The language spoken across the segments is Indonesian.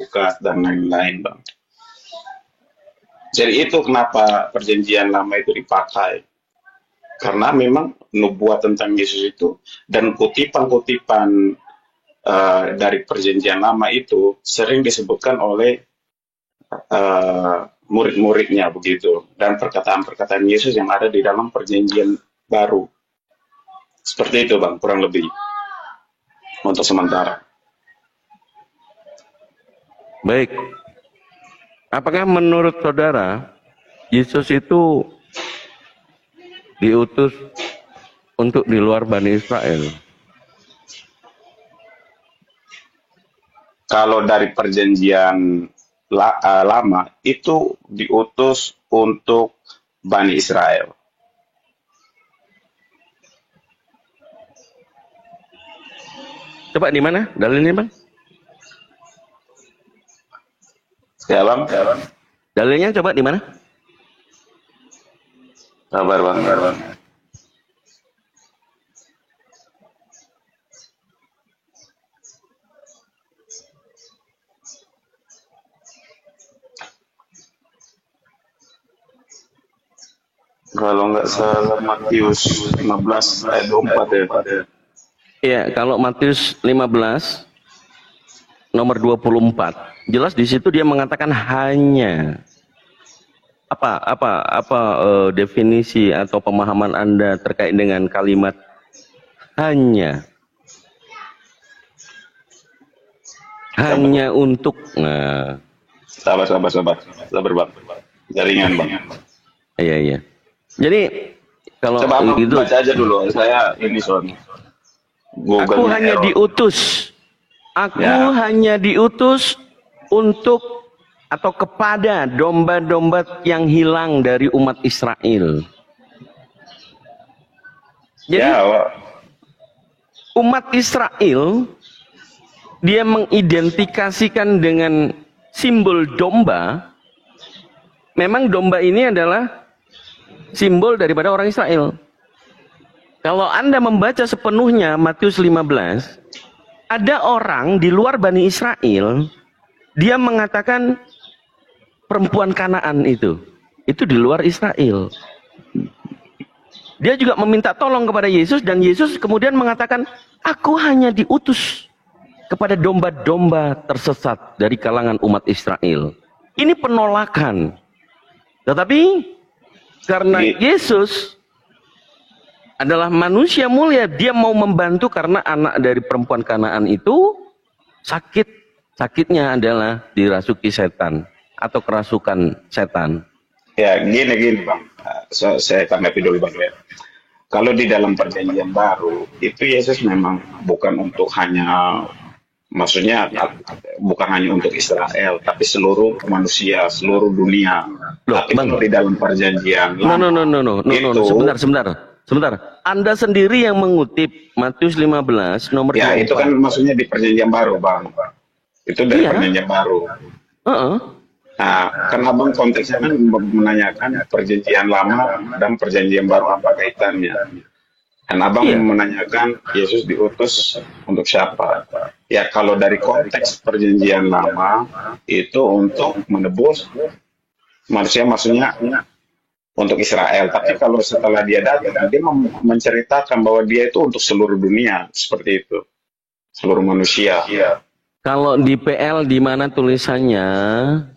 Lukas dan lain-lain, Bang. Jadi itu kenapa perjanjian lama itu dipakai. Karena memang nubuat tentang Yesus itu dan kutipan-kutipan dari perjanjian lama itu sering disebutkan oleh murid-muridnya begitu dan perkataan-perkataan Yesus yang ada di dalam perjanjian baru. Seperti itu, Bang, kurang lebih untuk sementara. Baik. Apakah menurut saudara Yesus itu diutus untuk di luar Bani Israel? Kalau dari perjanjian lama itu diutus untuk Bani Israel. Coba di mana dalilnya, Bang? Ya, Bang. Dalilnya coba di mana? Sabar, Bang. Kalau nggak salah Matius 15 ayat 24 ya. Iya, kalau Matius 15 nomor 24, jelas di situ dia mengatakan hanya definisi atau pemahaman Anda terkait dengan kalimat hanya untuk Sabar, Bang. Jaringan, Bang. Iya. Jadi kalau Coba Abang gitu baca aja dulu. Saya ini soalnya. Aku hanya diutus. Hanya diutus untuk atau kepada domba-domba yang hilang dari umat Israel. Jadi umat Israel dia mengidentifikasikan dengan simbol domba. Memang domba ini adalah simbol daripada orang Israel. Kalau Anda membaca sepenuhnya Matius 15, ada orang di luar Bani Israel, dia mengatakan perempuan Kanaan itu di luar Israel. Dia juga meminta tolong kepada Yesus dan Yesus kemudian mengatakan, aku hanya diutus kepada domba-domba tersesat dari kalangan umat Israel. Ini penolakan. Tetapi karena Yesus adalah manusia mulia, dia mau membantu karena anak dari perempuan Kanaan itu sakitnya adalah dirasuki setan atau kerasukan setan. Ya, gini Bang. Saya tanggapi dulu, Bang, ya. Kalau di dalam perjanjian baru, itu Yesus memang bukan untuk hanya, maksudnya bukan hanya untuk Israel, tapi seluruh manusia, seluruh dunia. Tapi kalau di dalam perjanjian No. Sebentar. Anda sendiri yang mengutip Matius 15 nomor 24. Ya, itu kan maksudnya di perjanjian baru, Bang. Itu dari perjanjian baru. Nah, kan Abang konteksnya kan menanyakan perjanjian lama dan perjanjian baru apa kaitannya. Dan Abang menanyakan Yesus diutus untuk siapa. Ya, kalau dari konteks perjanjian lama itu untuk menebus manusia, maksudnya untuk Israel. Tapi kalau setelah dia datang, dia menceritakan bahwa dia itu untuk seluruh dunia, seperti itu. Seluruh manusia. Kalau di PL di mana tulisannya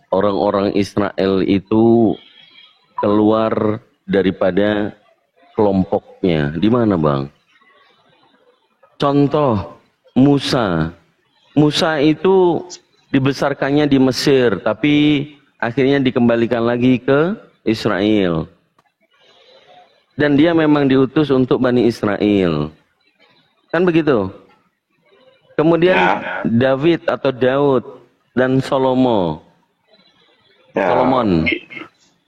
orang-orang Israel itu keluar daripada kelompoknya, di mana, Bang? Contoh Musa itu dibesarkannya di Mesir, tapi akhirnya dikembalikan lagi ke Israel. Dan dia memang diutus untuk Bani Israel. Kan begitu? Kemudian Daud dan Solomon.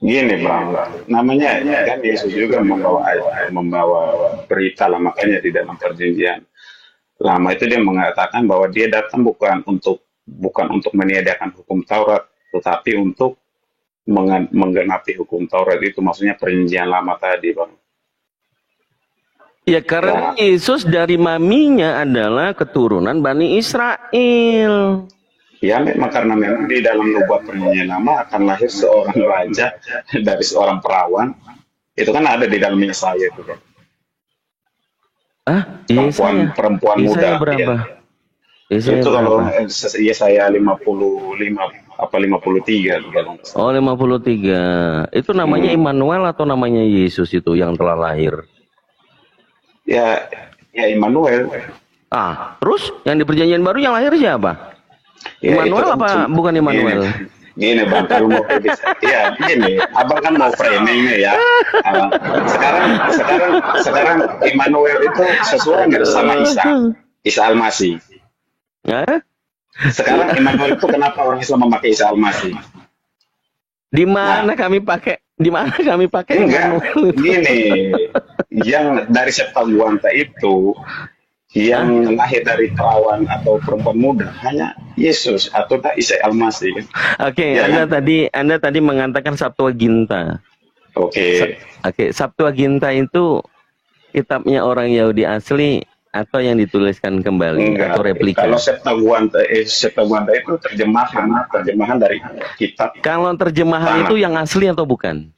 Gini, Bang, namanya kan Yesus juga membawa berita lah, makanya di dalam perjanjian lama itu dia mengatakan bahwa dia datang bukan untuk meniadakan hukum Taurat, tetapi untuk menggenapi hukum Taurat, itu maksudnya perjanjian lama tadi, Bang. Ya, karena Yesus dari maminya adalah keturunan Bani Israel. Ya memang karena memang di dalam nubuat perjanjian lama akan lahir seorang raja dari seorang perawan. Itu kan ada di dalam Yesaya itu kan. Ah, Perempuan perempuan Yesaya muda. berapa? Ya. Yesaya Itu kalau berapa? Yesaya 55 apa 53 tuh kalau nggak salah. Oh, 53. Itu namanya Immanuel atau namanya Yesus itu yang telah lahir? Ya, ya Immanuel. Ah, terus yang di perjanjian baru yang lahir siapa? Ya, Immanuel apa bukan Immanuel? Gini Bang, kalau mau ya gini, Abang kan mau framing nih ya. Abang. Sekarang Immanuel itu sesuai nggak sama Isa Al-Masih? Hah? Sekarang Immanuel itu kenapa orang Islam memakai Isa Al-Masih? Di mana kami pakai? Di mana kami pakai Enggak, Immanuel itu? gini, yang dari Septuaginta itu yang lahir dari perawan atau perempuan muda hanya Yesus atau Isa Al-Masih. Oke, Ya, Anda tadi mengatakan Septuaginta. Oke. Oke, Septuaginta itu kitabnya orang Yahudi asli atau yang dituliskan kembali atau replika? Kalau Septuaginta itu terjemahan dari kitab. Kalau terjemahan itu yang asli atau bukan?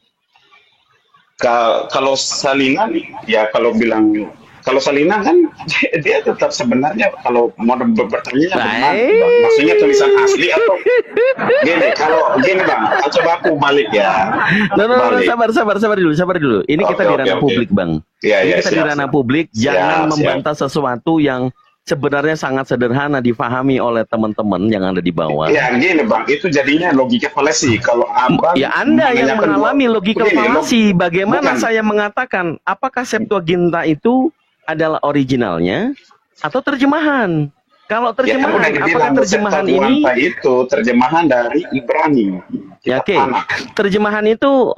Kalau salinan, ya kalau salinan kan dia tetap sebenarnya kalau mau bertanya benar, maksudnya tulisan asli atau gini Bang, coba aku balik ya. Sabar dulu. Ini kita di ranah publik Bang. Ini kita di ranah publik, jangan membantah sesuatu yang sebenarnya sangat sederhana difahami oleh teman-teman yang ada di bawah. Ya gini Bang, itu jadinya logika falasi. Kalau Abang ya Anda yang mengalami logika falasi, bagaimana saya mengatakan apakah Septuaginta itu adalah originalnya atau terjemahan? Kalau terjemahan, ya, apakah terjemahan ini itu terjemahan dari Ibrani? Ya, oke. Terjemahan itu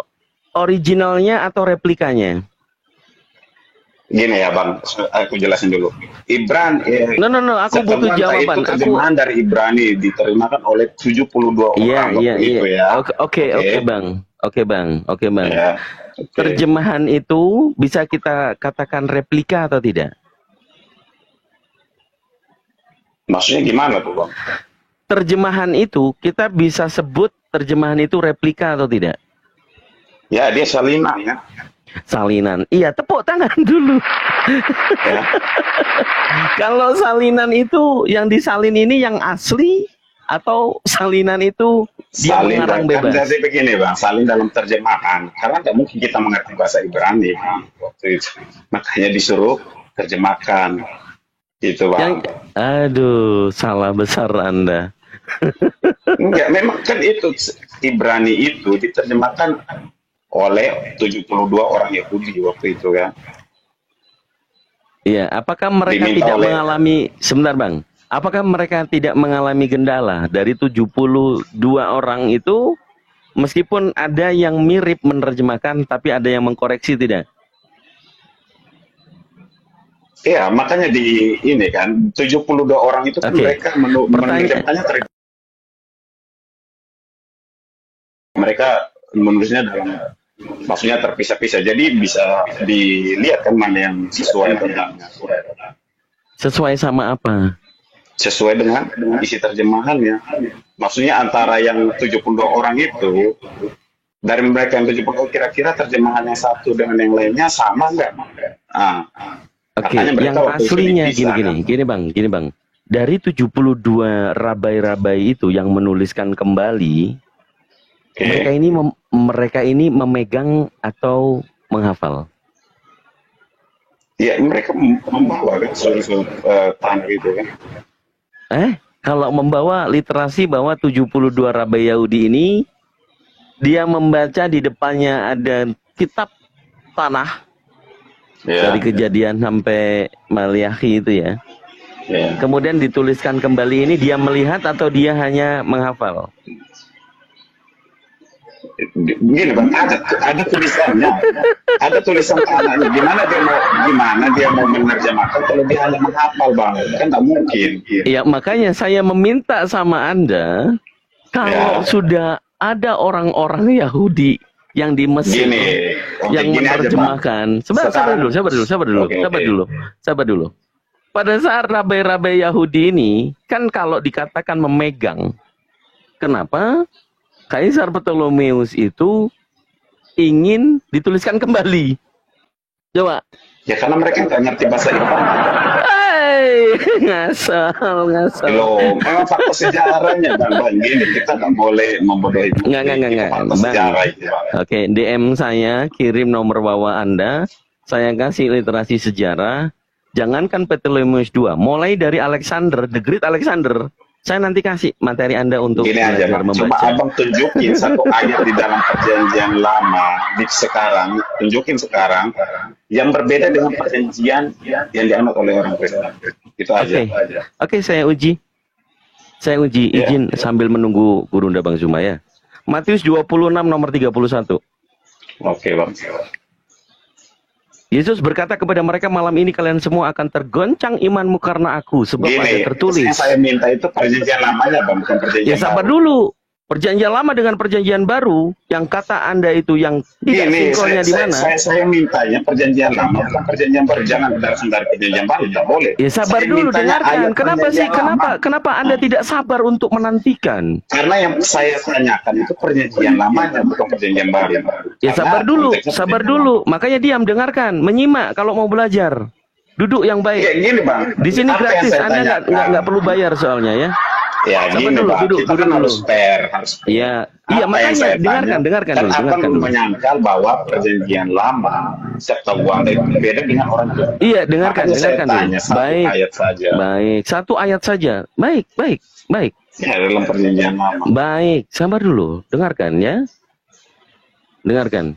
originalnya atau replikanya? Gini ya Bang, aku jelasin dulu. Ibrani. No, aku butuh jawaban. Itu terjemahan dari Ibrani diterjemahkan oleh 72 orang itu ya. Oke Bang. Ya. Okay. Terjemahan itu bisa kita katakan replika atau tidak? Maksudnya gimana tuh Bang? Terjemahan itu kita bisa sebut terjemahan itu replika atau tidak? Ya, dia salinan ya. Salinan. Iya, tepuk tangan dulu. Ya. Kalau salinan itu yang disalin ini yang asli atau salinan itu dia mengarang bebas? Jadi begini Bang, salin dalam terjemahan. Karena nggak mungkin kita mengerti bahasa Ibrani Bang, waktu itu. Makanya disuruh terjemahkan. Gitu Bang. Aduh, salah besar Anda. Enggak, memang kan itu Ibrani itu diterjemahkan oleh 72 orang Yahudi waktu itu kan. Iya, apakah mereka tidak mengalami, sebentar Bang, apakah mereka tidak mengalami gendala dari 72 orang itu, meskipun ada yang mirip menerjemahkan, tapi ada yang mengkoreksi tidak? Iya, makanya di ini kan, 72 orang itu kan mereka menerjemahkannya mereka menulisnya dalam, maksudnya terpisah-pisah, jadi bisa dilihat kan mana yang sesuai dengan sesuai sama apa? Sesuai dengan isi terjemahannya. Maksudnya antara yang 72 orang itu, dari mereka yang 70 kira-kira terjemahan yang satu dengan yang lainnya sama nggak? Oke, yang aslinya gini Bang. Dari 72 rabai-rabai itu yang menuliskan kembali, mereka ini memegang atau menghafal? Ya, mereka membawa kan seluruh tanah itu kan. Kalau membawa literasi bahwa 72 rabai Yahudi ini, dia membaca di depannya ada kitab tanah. Dari Kejadian sampai Maliakhi itu ya. Kemudian dituliskan kembali ini, dia melihat atau dia hanya menghafal? Begini Bang, ada tulisannya, ada tulisan tanahnya. Gimana dia mau menerjemahkan kalau dia hanya menghafal Bang? Kan tak mungkin. Ya makanya saya meminta sama Anda, kalau sudah ada orang-orang Yahudi yang di Mesir yang menerjemahkan, sabar dulu. pada saat rabai-rabai Yahudi ini, kan kalau dikatakan memegang, kenapa Kaisar Ptolemeus itu ingin dituliskan kembali? Coba. Ya karena mereka nggak ngerti bahasa Ibrani. Ngasal. Loh, memang fakta sejarahnya Bang. Gini, kita nggak boleh membodohi. Enggak. Oke, DM saya, kirim nomor bawah Anda. Saya kasih literasi sejarah. Jangankan Ptolemeus II, mulai dari Alexander, the Great Alexander. Saya nanti kasih materi Anda untuk gini aja, Bang. Coba Abang tunjukin satu ayat di dalam perjanjian lama tunjukin sekarang yang berbeda dengan perjanjian yang dianut oleh orang Kristen. Itu aja. Oke, saya uji. Izin sambil menunggu Gurunda Bang Zuma ya. Matius 26 nomor 31. Oke, Bang. Yesus berkata kepada mereka, malam ini kalian semua akan tergoncang imanmu karena aku. Sebab ada tertulis. Yang saya minta itu perjanjian lamanya, Bang, bukan perjanjian sabar dulu. Perjanjian lama dengan perjanjian baru, yang kata Anda itu yang tidak sinkronnya di mana? Saya mintanya perjanjian lama, bukan perjanjian baru. Jangan datang dari perjanjian baru, tidak boleh. Ya sabar dulu, dengarkan. Kenapa Anda tidak sabar untuk menantikan? Karena yang saya tanyakan itu perjanjian lamanya, bukan perjanjian baru. Ya sabar dulu. Makanya diam, dengarkan, menyimak kalau mau belajar. Duduk yang baik. Ya, gini, Bang. Di sini gratis, Anda nggak perlu bayar soalnya ya. Ya, gini, duduk harus fair, Iya, makanya dengarkan dulu. Abang menyangkal bahwa perjanjian lama septahuan itu beda dengan orang tua. Iya, dengarkan dulu. Baik. Ayat saja. Baik, satu ayat saja. Baik. Ya, dalam perjanjian lama. Baik, sabar dulu. Dengarkan ya. Dengarkan.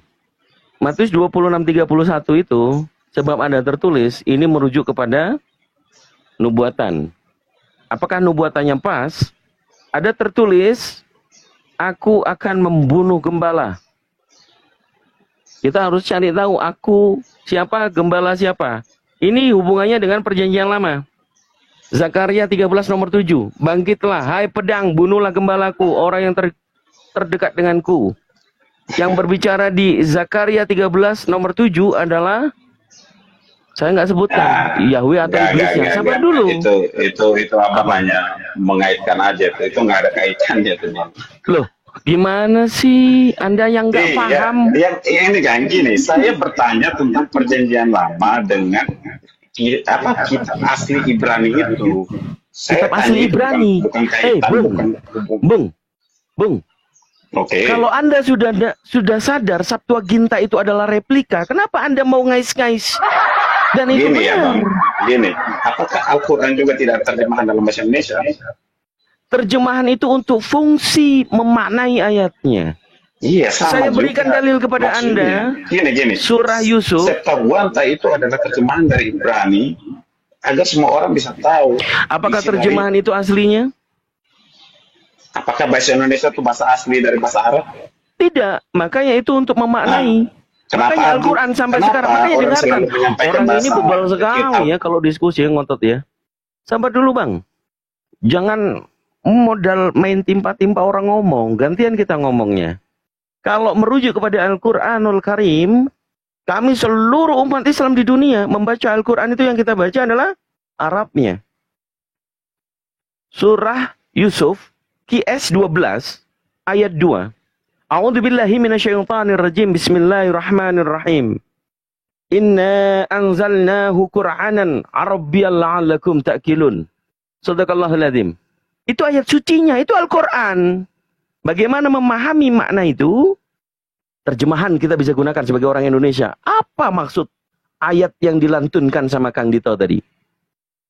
Matius 26:31 itu, sebab ada tertulis, ini merujuk kepada nubuatan. Apakah nubuatannya pas? Ada tertulis, aku akan membunuh gembala. Kita harus cari tahu aku siapa, gembala siapa. Ini hubungannya dengan perjanjian lama. Zakaria 13 nomor 7. Bangkitlah, hai pedang, bunuhlah gembalaku, orang yang terdekat denganku. Yang berbicara di Zakaria 13 nomor 7 adalah, saya nggak sebutkan Yahweh atau iblisnya. Sabar dulu. Itu apa namanya? Mengaitkan aja. Itu nggak ada kaitannya tuh, Bang. Loh, gimana sih Anda yang nggak paham? Ini kan gini. Saya bertanya tentang perjanjian lama dengan kitab asli Ibrani itu. Kitab asli Ibrani. Bukan kaitan. Bung. Oke. Kalau Anda sudah sadar Septuaginta itu adalah replika, kenapa Anda mau ngais-ngais? Dan itu gini ya, Bang. Gini, apakah Al-Quran juga tidak terjemahan dalam bahasa Indonesia? Terjemahan itu untuk fungsi memaknai ayatnya. Iya, sama. Saya berikan dalil kepada Anda. Gini. Surah Yusuf. Septuaginta itu adalah terjemahan dari Ibrani agar semua orang bisa tahu. Apakah terjemahan itu aslinya? Apakah bahasa Indonesia itu bahasa asli dari bahasa Arab? Tidak, makanya itu untuk memaknai. Makanya Al-Quran sampai sekarang, makanya dengarkan. Orang ini bebal sekali ya kalau diskusi ngotot ya. Sabar dulu, Bang. Jangan modal main timpa-timpa orang ngomong, gantian kita ngomongnya. Kalau merujuk kepada Al-Quranul Karim, kami seluruh umat Islam di dunia membaca Al-Quran itu yang kita baca adalah Arabnya. Surah Yusuf QS 12 ayat 2. A'udzubillahi minasyaitonir rajim. Bismillahirrahmanirrahim. Inna anzalnahu Qur'anan Arabiyyan la'allakum ta'qilun. Shadaqallahul adzim. Itu ayat sucinya, itu Al-Qur'an. Bagaimana memahami makna itu? Terjemahan kita bisa gunakan sebagai orang Indonesia. Apa maksud ayat yang dilantunkan sama Kang Dito tadi?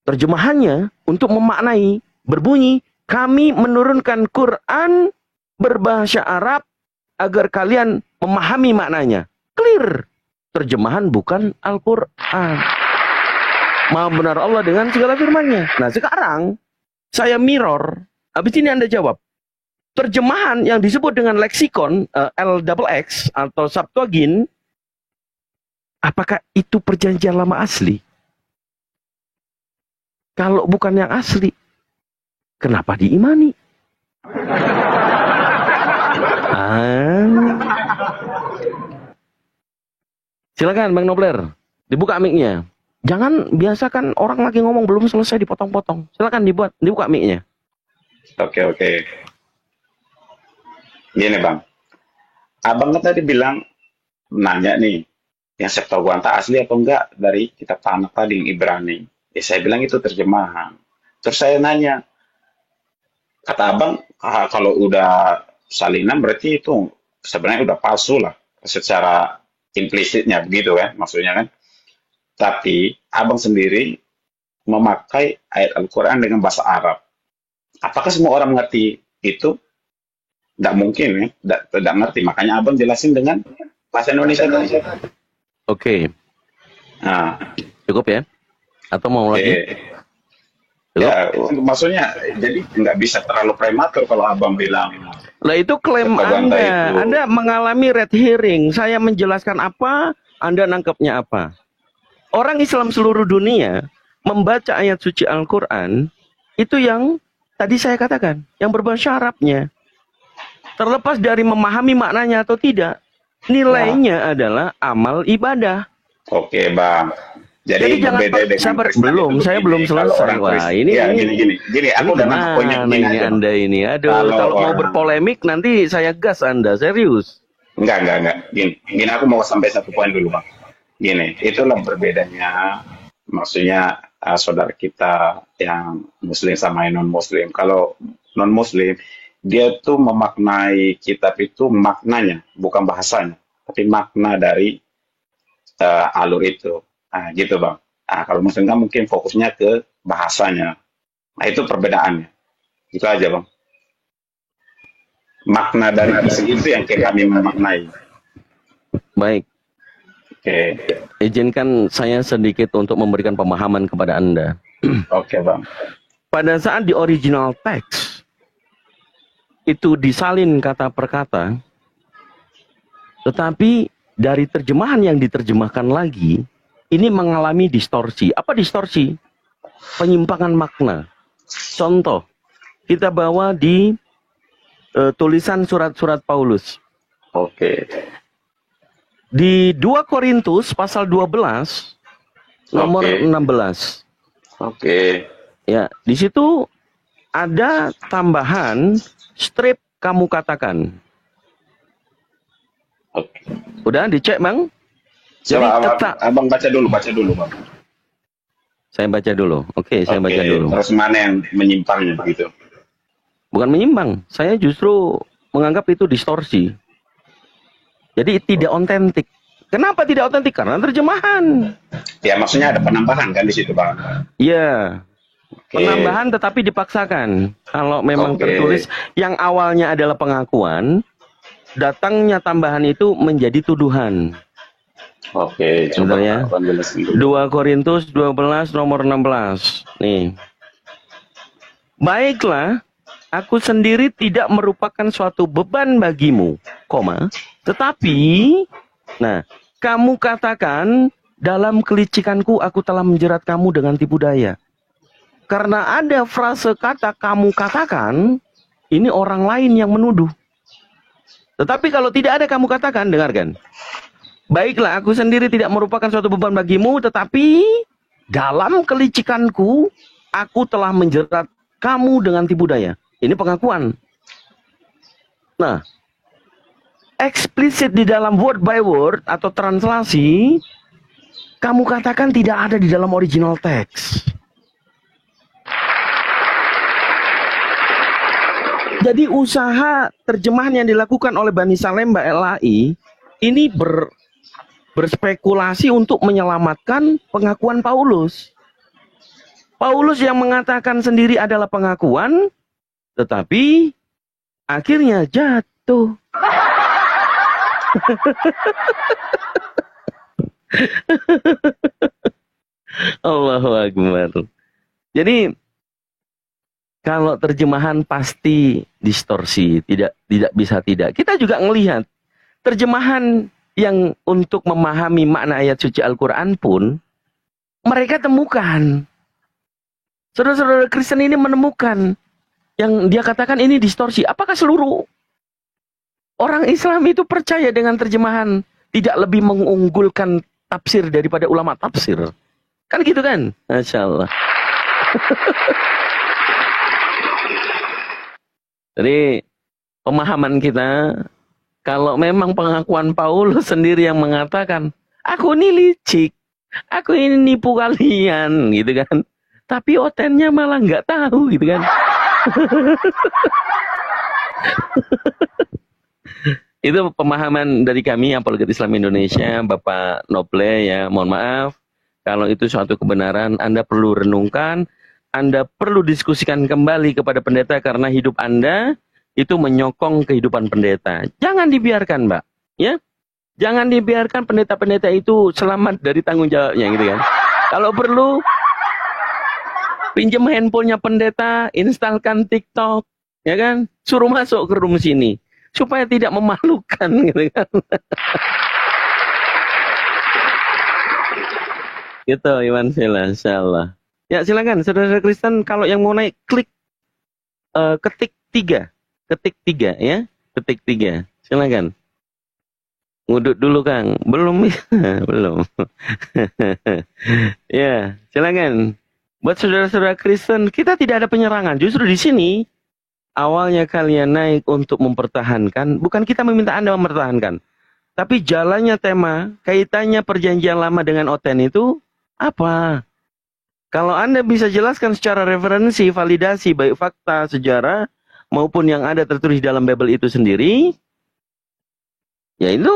Terjemahannya untuk memaknai berbunyi, kami menurunkan Quran berbahasa Arab agar kalian memahami maknanya. Clear. Terjemahan bukan Al-Quran. Maha benar Allah dengan segala firman-Nya. Nah sekarang saya mirror. Habis ini Anda jawab. Terjemahan yang disebut dengan leksikon LXX atau Septuagint, apakah itu perjanjian lama asli? Kalau bukan yang asli, kenapa diimani? Silakan Bang Nobler, dibuka mic-nya. Jangan biasakan orang lagi ngomong belum selesai dipotong-potong. Silakan dibuka mic-nya. Oke. Gini Bang, Abang kan tadi bilang, nanya nih, yang Septuaginta asli atau enggak dari kitab Tanakh tadi yang Ibrani. Ya saya bilang itu terjemahan. Terus saya nanya, kata Abang, kalau udah salinan berarti itu sebenarnya udah palsu lah, secara implisitnya begitu kan, maksudnya kan. Tapi Abang sendiri memakai ayat Al-Quran dengan bahasa Arab. Apakah semua orang mengerti itu? Tidak mungkin ya, tidak ngerti. Makanya Abang jelasin dengan bahasa Indonesia. Oke. Nah, Cukup ya? Atau mau lagi? Ya, maksudnya jadi nggak bisa terlalu prematur kalau Abang bilang. Lah itu klaim Septuaginta Anda. itu. Anda mengalami red herring. Saya menjelaskan apa, Anda nangkepnya apa. Orang Islam seluruh dunia membaca ayat suci Al-Quran itu yang tadi saya katakan, yang berbahasa Arabnya. Terlepas dari memahami maknanya atau tidak, nilainya adalah amal ibadah. Oke, Bang. Jadi jangan berbeda dengan sabar, Kristen belum, itu saya begini. belum Kalau selesai. orang Wah, Kristen- ini ya, gini. Aku udah nangkep poinnya gimana begini ini aja. Anda ini? Aduh, Kalau kalau mau orang- berpolemik nanti saya gas Anda, serius. Enggak. Gini, aku mau sampai satu poin dulu, Bang. Gini, itulah berbedanya, maksudnya saudara kita yang Muslim sama yang non-Muslim. Kalau non-Muslim, dia tuh memaknai kitab itu maknanya, bukan bahasanya, tapi makna dari alur itu. Nah, gitu, Bang. Nah, kalau Muslim kan mungkin fokusnya ke bahasanya. Nah, itu perbedaannya. Itu aja, Bang. Makna dari isi itu yang kami memaknai. Baik, Oke, izinkan saya sedikit untuk memberikan pemahaman kepada Anda. Oke, Bang. Pada saat di original text itu disalin kata per kata, tetapi dari terjemahan yang diterjemahkan lagi, ini mengalami distorsi. Apa distorsi? Penyimpangan makna. Contoh, kita bawa di tulisan surat-surat Paulus. Oke. Di 2 Korintus pasal 12 nomor Oke. 16. Oke. Ya, di situ ada tambahan strip kamu katakan. Oke. Udah dicek, Bang? Jadi Coba abang baca dulu, Bang. saya baca dulu. Oke, saya Oke, baca dulu. terus mana yang menyimpangnya begitu? Bukan menyimbang, saya justru menganggap itu distorsi. Jadi tidak otentik. Kenapa tidak otentik? Karena terjemahan. Ya, maksudnya ada penambahan kan di situ, Bang. Iya. Oke. Penambahan tetapi dipaksakan. Kalau memang Oke. tertulis yang awalnya adalah pengakuan, datangnya tambahan itu menjadi tuduhan. Oke, Bentar coba ya. abang jelasin dulu. 2 Korintus 12 nomor 16. Nih. Baiklah, aku sendiri tidak merupakan suatu beban bagimu, tetapi, nah, kamu katakan, dalam kelicikanku aku telah menjerat kamu dengan tipu daya. Karena ada frase kata kamu katakan, ini orang lain yang menuduh. Tetapi kalau tidak ada kamu katakan, dengarkan. Baiklah, aku sendiri tidak merupakan suatu beban bagimu, tetapi dalam kelicikanku, aku telah menjerat kamu dengan tipu daya. Ini pengakuan. Nah, eksplisit di dalam word by word atau translasi, kamu katakan tidak ada di dalam original text. Jadi usaha terjemahan yang dilakukan oleh Bani Salemba LAI ini berspekulasi untuk menyelamatkan pengakuan Paulus. Paulus yang mengatakan sendiri adalah pengakuan, tetapi akhirnya jatuh. Allahu Akbar. Jadi kalau terjemahan pasti distorsi, tidak bisa tidak. Kita juga melihat terjemahan yang untuk memahami makna ayat suci Al-Quran pun mereka temukan. Saudara-saudara Kristen ini menemukan yang dia katakan ini distorsi. Apakah seluruh orang Islam itu percaya dengan terjemahan tidak lebih mengunggulkan tafsir daripada ulama tafsir? Kan gitu kan? Masya Allah. Jadi pemahaman kita, kalau memang pengakuan Paulus sendiri yang mengatakan, aku ini licik, aku ini nipu kalian, gitu kan. Tapi otennya malah nggak tahu, gitu kan. Itu pemahaman dari kami, Apologet Islam Indonesia, Bapak Noble, ya, mohon maaf. Kalau itu suatu kebenaran, Anda perlu renungkan, Anda perlu diskusikan kembali kepada pendeta, karena hidup Anda itu menyokong kehidupan pendeta. Jangan dibiarkan, Mbak. Ya, jangan dibiarkan pendeta-pendeta itu selamat dari tanggung jawabnya, gitu kan. Kalau perlu, pinjam handphonenya pendeta, instalkan TikTok, ya kan, suruh masuk ke room sini, supaya tidak memalukan, gitu kan. Gitu, Iwan Sila, insyaallah. Ya, silakan, saudara Kristen, kalau yang mau naik, klik ketik 3. Ketik 3, ya. Ketik 3. Silakan. Ngudut dulu, Kang. Belum. Belum. Ya, silakan. Buat saudara-saudara Kristen, kita tidak ada penyerangan. Justru di sini, awalnya kalian naik untuk mempertahankan, bukan kita meminta Anda mempertahankan. Tapi jalannya tema, kaitannya perjanjian lama dengan Oten itu, apa? Kalau Anda bisa jelaskan secara referensi, validasi, baik fakta, sejarah, maupun yang ada tertulis dalam Bible itu sendiri, ya itu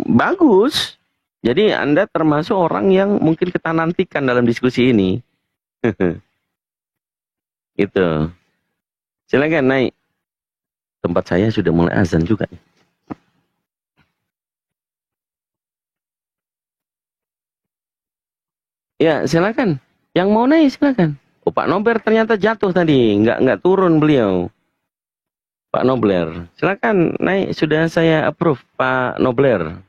bagus. Jadi Anda termasuk orang yang mungkin kita nantikan dalam diskusi ini. Gitu. Silakan naik. Tempat saya sudah mulai azan juga. Ya, silakan. Yang mau naik silakan. Oh, Pak Nobler ternyata jatuh tadi, nggak turun beliau. Pak Nobler, silakan naik. Sudah saya approve, Pak Nobler.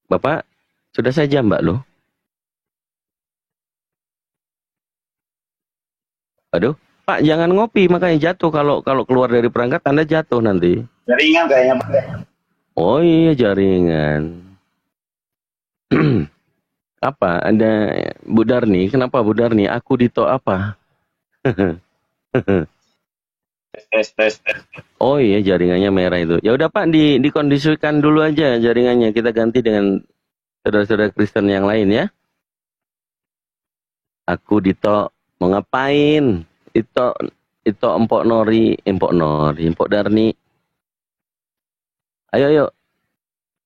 Bapak, sudah saya jambak loh. Aduh, Pak jangan ngopi makanya jatuh, kalau keluar dari perangkat Anda jatuh nanti. Jaringan kayaknya, Pak. Oh iya, jaringan. Apa? Ada Bu Darni? Kenapa Bu Darni? Aku dito apa? Tes. Oh iya, jaringannya merah itu. Ya udah Pak, dikondisikan dulu aja jaringannya. Kita ganti dengan saudara-saudara Kristen yang lain ya. Aku dito mau ngapain? Itu Empok Nori, Empok Darni. Ayo.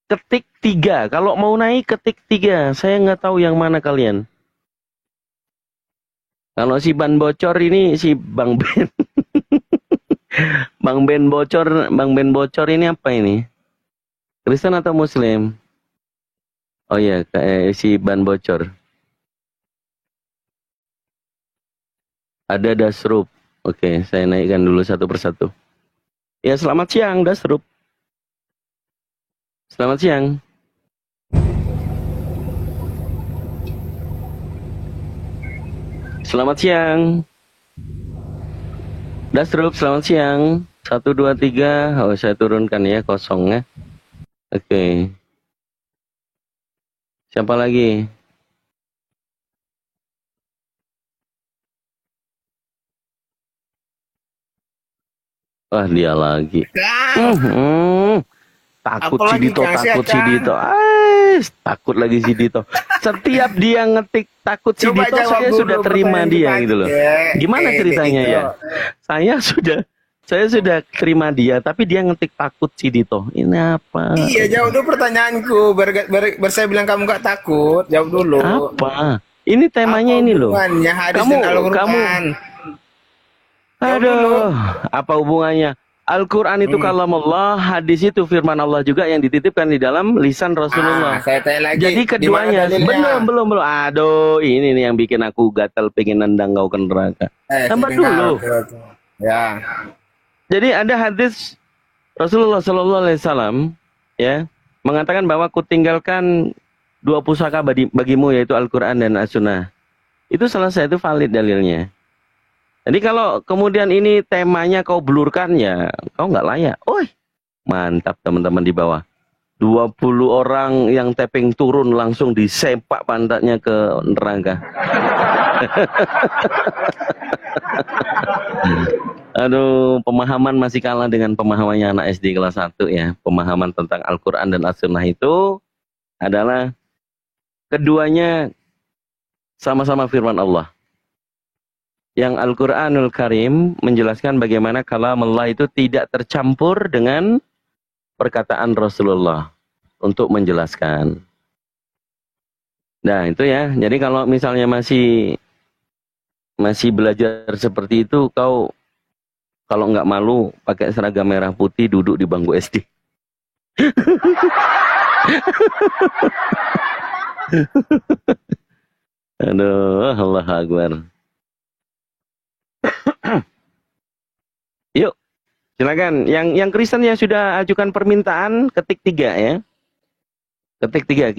Ketik 3. Kalau mau naik ketik 3. Saya nggak tahu yang mana kalian. Kalau si ban bocor ini si Bang Ben. Bang Ben bocor ini apa ini? Kristen atau Muslim? Oh iya, si ban bocor. Ada Dasrup. Oke, saya naikkan dulu satu persatu. Ya, selamat siang Dasrup. Selamat siang. Selamat siang. Dasrup, selamat siang. 1, 2, 3. Oh, saya turunkan ya kosongnya. Oke. Siapa lagi? Wah, dia lagi. Takut si Dito. Takut lagi si Dito. Setiap dia ngetik takut si Dito, saya sudah terima dia gitu loh. Gimana ceritanya ya? Saya sudah terima dia, tapi dia ngetik takut si Dito. Ini apa? Iya, jawab dulu pertanyaanku. Saya bilang kamu gak takut, jawab dulu. Apa? Ini temanya apa ini loh. Kamu. Aduh, apa hubungannya? Al-Quran itu kalam Allah, hadis itu firman Allah juga yang dititipkan di dalam lisan Rasulullah. Saya tanya lagi. Jadi keduanya, belum. Aduh, ini nih yang bikin aku gatal pengen nendang kau ke neraka. Tambah dulu. Ya. Jadi ada hadis Rasulullah SAW ya mengatakan bahwa aku tinggalkan 2 pusaka bagimu, yaitu Al-Quran dan As-Sunnah. Itu selesai, itu valid dalilnya. Jadi kalau kemudian ini temanya kau blurkan, ya kau nggak layak. Mantap teman-teman di bawah. 20 orang yang tapping turun langsung disepak pantatnya ke neraka. Aduh, pemahaman masih kalah dengan pemahamannya anak SD kelas 1 ya. Pemahaman tentang Al-Quran dan As-Sunnah itu adalah keduanya sama-sama firman Allah. Yang Al-Quranul Karim menjelaskan bagaimana kalam Allah itu tidak tercampur dengan perkataan Rasulullah untuk menjelaskan. Nah itu ya, jadi kalau misalnya masih belajar seperti itu, kau kalau nggak malu pakai seragam merah putih duduk di bangku SD. Aduh, Allah Akbar. Yuk, silakan. Yang Kristen yang sudah ajukan permintaan, ketik 3 ya. Ketik 3.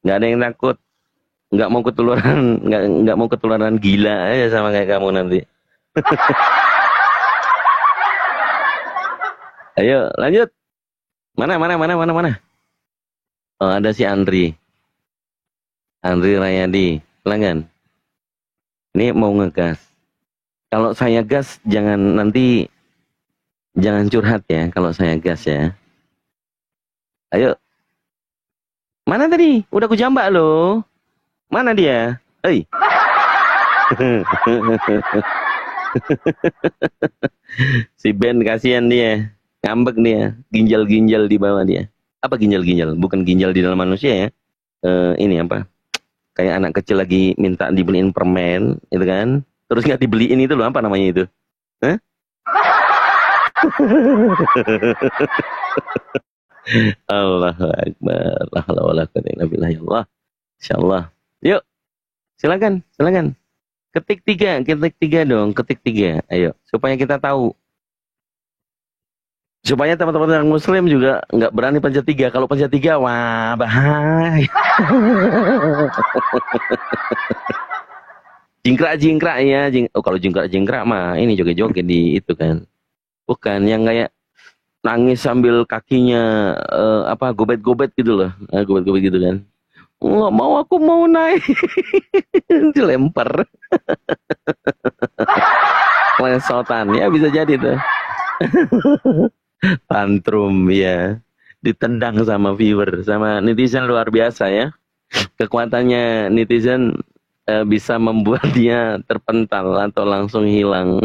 Nggak ada yang takut. Nggak mau ketularan gila aja sama kayak kamu nanti. Ayo, lanjut. Mana? Oh, ada si Andri Rayadi. Silakan. Ini mau ngegas. Kalau saya gas, jangan curhat ya kalau saya gas ya. Ayo. Mana tadi? Udah aku jambak loh. Mana dia? Hei. Si Ben kasihan dia. Ngambek dia. Ginjal-ginjal di bawah dia. Apa ginjal-ginjal? Bukan ginjal di dalam manusia ya. Ini apa? Kayak anak kecil lagi minta dibeliin permen, gitu kan? Terus nggak dibeliin itu loh, apa namanya itu? Hah? Allahu Akbar. La haula wala quwwata illa billah. Ya Allah. Insyaallah. Yuk. Silakan. Ketik 3 dong, ketik 3. Ayo, supaya kita tahu. Supaya teman-teman yang muslim juga nggak berani pencet 3. Kalau pencet 3, wah bahaya. Jingkrak ya. Kalau jingkrak mah ini joget-joget di itu kan. Bukan yang kayak nangis sambil kakinya gobet-gobet gitu loh. Gobet-gobet gitu kan. Nggak mau, aku mau naik. Dilempar. Klesotan ya, bisa jadi tuh. Tantrum ya, ditendang sama viewer, sama netizen luar biasa ya. Kekuatannya netizen bisa membuat dia terpental atau langsung hilang.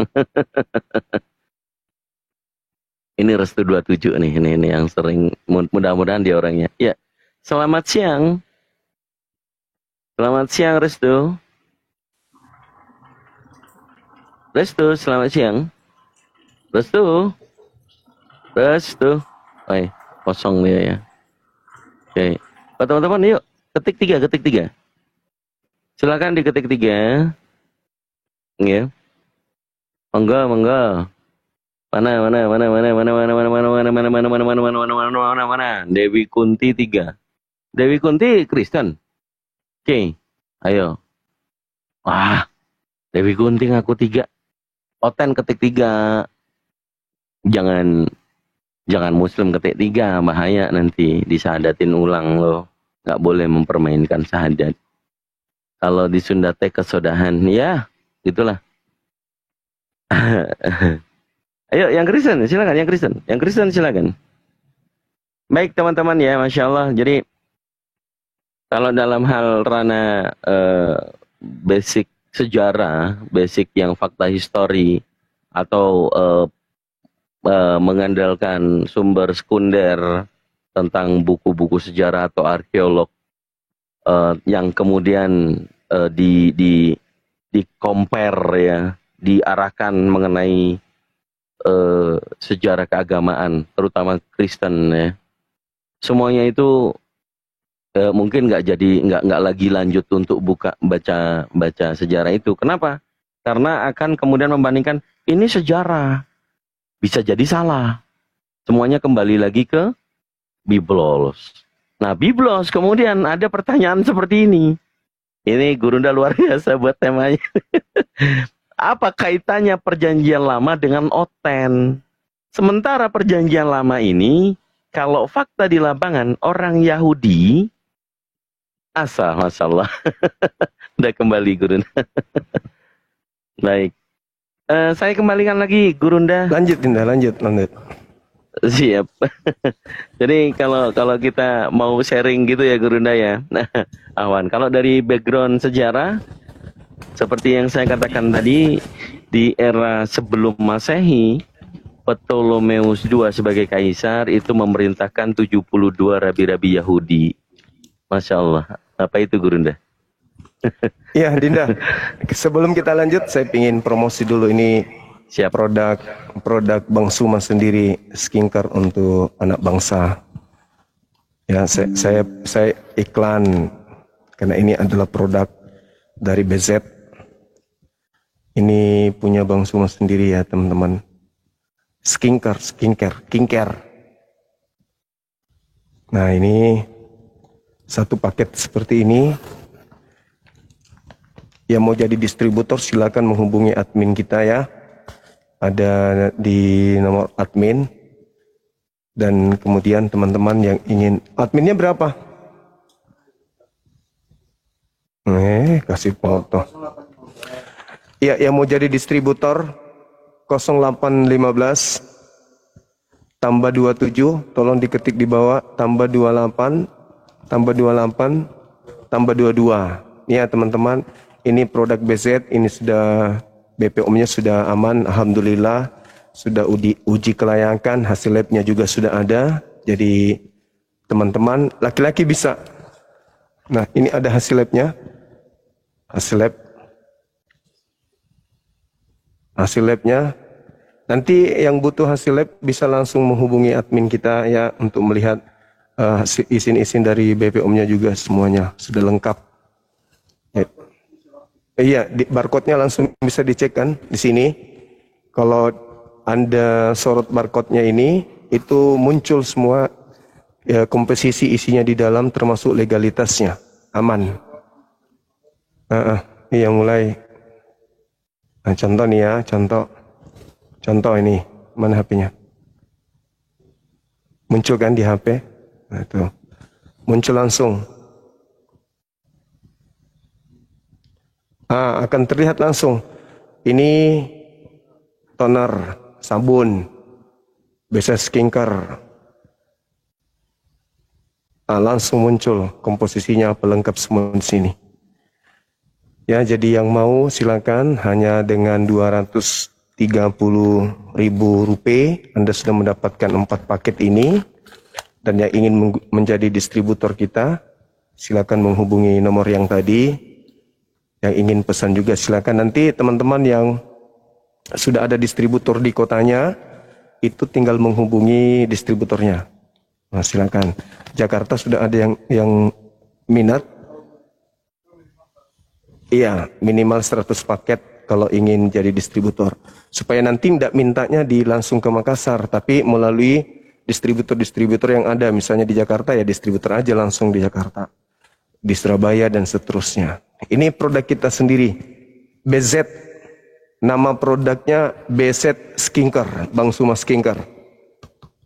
Ini Restu 27 nih, ini yang sering, mudah-mudahan dia orangnya. Ya, selamat siang Restu. Selamat siang. Restu. Oi, kosong dia ya. Oke. Teman-teman yuk, ketik 3. Silakan diketik 3. Ya. Monggo. Mana? Dewi Kunti 3. Dewi Kunti Kristen. Oke. Ayo. Wah. Dewi Kunti ngaku 3. Oten ketik 3. Jangan muslim ketik 3, bahaya nanti disahadatin ulang loh. Nggak boleh mempermainkan syahadat. Kalau di Sunda teh kesodahan, ya gitulah. Ayo yang Kristen silakan, yang Kristen silakan. Baik teman-teman ya, Masya Allah. Jadi kalau dalam hal ranah basic sejarah, basic yang fakta histori atau mengandalkan sumber sekunder tentang buku-buku sejarah atau arkeolog yang kemudian di compare ya, diarahkan mengenai sejarah keagamaan terutama Kristen ya. Semuanya itu mungkin nggak lagi lanjut untuk baca sejarah itu. Kenapa? Karena akan kemudian membandingkan ini sejarah. Bisa jadi salah. Semuanya kembali lagi ke Biblos. Nah, Biblos kemudian ada pertanyaan seperti ini. Ini Gurunda luar biasa buat temanya. Apa kaitannya perjanjian lama dengan Oten? Sementara perjanjian lama ini kalau fakta di lapangan orang Yahudi masyaallah. Udah kembali Gurunda. Baik. Saya kembalikan lagi Gurunda. Lanjut Dinda, lanjut. Siap. Jadi kalau kita mau sharing gitu ya Gurunda ya. Nah, Ahwan, kalau dari background sejarah seperti yang saya katakan tadi, di era sebelum Masehi, Ptolemeus II sebagai kaisar itu memerintahkan 72 rabi-rabi Yahudi. Masya Allah. Apa itu Gurunda? Iya Dinda, sebelum kita lanjut saya ingin promosi dulu ini. Siap. Produk Bang Suma sendiri, skincare untuk anak bangsa. Ya, saya iklan karena ini adalah produk dari BZ. Ini punya Bang Suma sendiri ya teman-teman. Skincare. Nah ini satu paket seperti ini. Yang mau jadi distributor silakan menghubungi admin kita ya. Ada di nomor admin. Dan kemudian teman-teman yang ingin, adminnya berapa? Kasih foto. Ya, yang mau jadi distributor 0815 tambah 27, tolong diketik di bawah, tambah 28 tambah 22. Ya teman-teman, ini produk BZ, ini sudah BPOM-nya sudah aman, alhamdulillah, sudah uji kelayakan, hasil labnya juga sudah ada. Jadi teman-teman laki-laki bisa. Nah ini ada hasil labnya, hasil labnya. Nanti yang butuh hasil lab bisa langsung menghubungi admin kita ya untuk melihat izin-izin dari BPOM-nya juga semuanya sudah lengkap. Iya, barcode-nya langsung bisa dicek kan di sini. Kalau Anda sorot barcode-nya ini, itu muncul semua ya, komposisi isinya di dalam termasuk legalitasnya, aman. Ini yang mulai. Nah, contoh nih ya, contoh ini, mana HP-nya? Muncul kan di HP? Nah, itu. Muncul langsung. Akan terlihat langsung. Ini toner, sabun, BZ skincare. Langsung muncul komposisinya pelengkap semua di sini. Ya, jadi yang mau silakan hanya dengan 230.000 rupiah Anda sudah mendapatkan 4 paket ini. Dan yang ingin menjadi distributor kita, silakan menghubungi nomor yang tadi. Yang ingin pesan juga silakan. Nanti teman-teman yang sudah ada distributor di kotanya, itu tinggal menghubungi distributornya. Nah, silakan. Jakarta sudah ada yang minat. Iya, minimal 100 paket kalau ingin jadi distributor. Supaya nanti tidak mintanya langsung ke Makassar, tapi melalui distributor-distributor yang ada. Misalnya di Jakarta ya distributor aja langsung di Jakarta. Di Surabaya dan seterusnya. Ini produk kita sendiri. BZ. Nama produknya BZ Skincare, Bang Suma Skincare.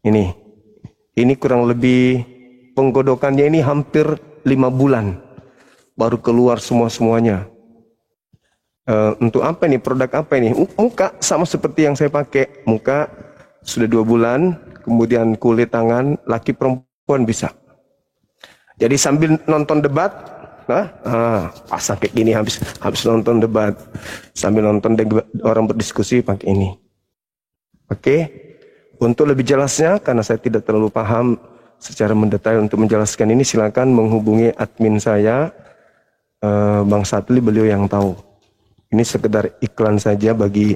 Ini kurang lebih penggodokannya ini hampir 5 bulan. Baru keluar semuanya. Untuk apa ini? Produk apa ini? Muka sama seperti yang saya pakai. Muka sudah 2 bulan. Kemudian kulit tangan, laki perempuan bisa. Jadi sambil nonton debat, pasang kayak gini habis nonton debat, sambil nonton orang berdiskusi pakai ini. Oke. Untuk lebih jelasnya, karena saya tidak terlalu paham secara mendetail untuk menjelaskan ini, silakan menghubungi admin saya, Bang Satli, beliau yang tahu. Ini sekedar iklan saja bagi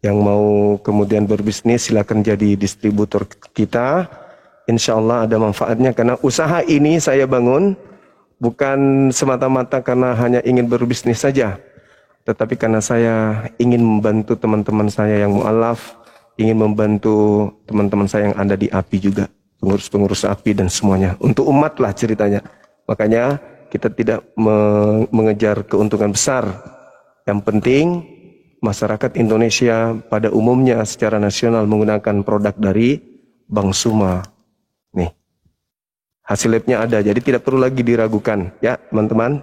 yang mau kemudian berbisnis, silakan jadi distributor kita. Insya Allah ada manfaatnya karena usaha ini saya bangun bukan semata-mata karena hanya ingin berbisnis saja, tetapi karena saya ingin membantu teman-teman saya yang mu'alaf, ingin membantu teman-teman saya yang ada di API juga, pengurus-pengurus API dan semuanya, untuk umat lah ceritanya. Makanya kita tidak mengejar keuntungan besar. Yang penting masyarakat Indonesia pada umumnya secara nasional menggunakan produk dari Bang Suma. Nih, hasil labnya ada, jadi tidak perlu lagi diragukan. Ya, teman-teman,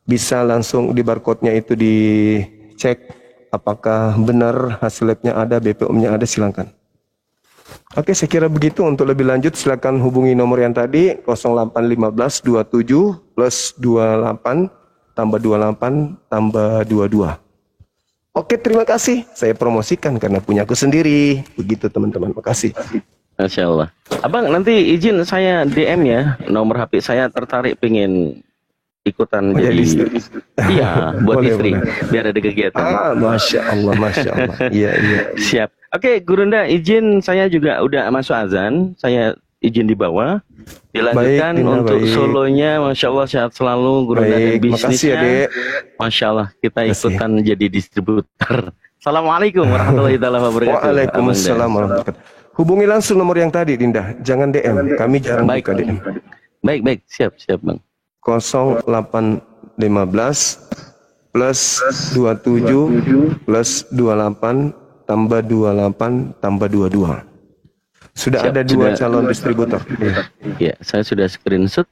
bisa langsung di barcode-nya itu dicek apakah benar hasil labnya ada, BPOM-nya ada, silakan. Oke, saya kira begitu. Untuk lebih lanjut silakan hubungi nomor yang tadi 0815 27 plus 28 tambah 28 tambah 22. Oke, terima kasih. Saya promosikan karena punya aku sendiri. Begitu teman-teman, makasih. Masya Allah. Abang, nanti izin saya DM ya, nomor HP saya, tertarik pengen ikutan jadi istri. Iya, buat boleh, istri, boleh. biar ada kegiatan. Masya Allah, Masya Allah. Iya, iya. Siap. Oke, Gurunda, izin saya juga udah masuk azan, saya izin di bawah. Dilanjutkan Baik, Dinda, untuk baik. solonya, Masya Allah sehat selalu, Gurunda, dan Baik, makasih bisnisnya. ya, Dek. Masya Allah, kita Makasih. ikutan jadi distributor. Assalamualaikum warahmatullahi wabarakatuh. Waalaikumsalam warahmatullahi wabarakatuh. Hubungi langsung nomor yang tadi, Dinda. Jangan DM. Kami jarang Baik, buka DM. baik, siap, Bang. 0815 plus 27 plus 28 tambah 28 tambah 22. Sudah Siap, ada dua sudah. calon distributor. Iya. Ya, saya sudah screenshot.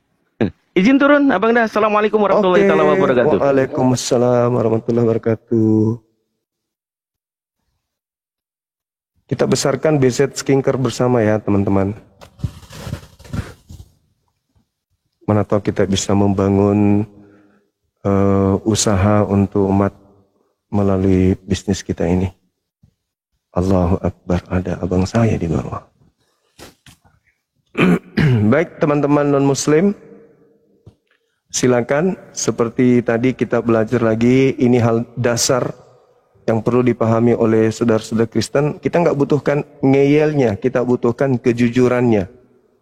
Izin turun, Abang dah. Assalamualaikum warahmatullahi wabarakatuh. Waalaikumsalam warahmatullahi wabarakatuh. Kita besarkan BZ Skincare bersama ya teman-teman. Mana tahu kita bisa membangun usaha untuk umat melalui bisnis kita ini. Allahu Akbar, ada abang saya di bawah. Baik teman-teman non-muslim, silakan. Seperti tadi kita belajar lagi, ini hal dasar yang perlu dipahami oleh saudara-saudara Kristen. Kita nggak butuhkan ngeyelnya, kita butuhkan kejujurannya.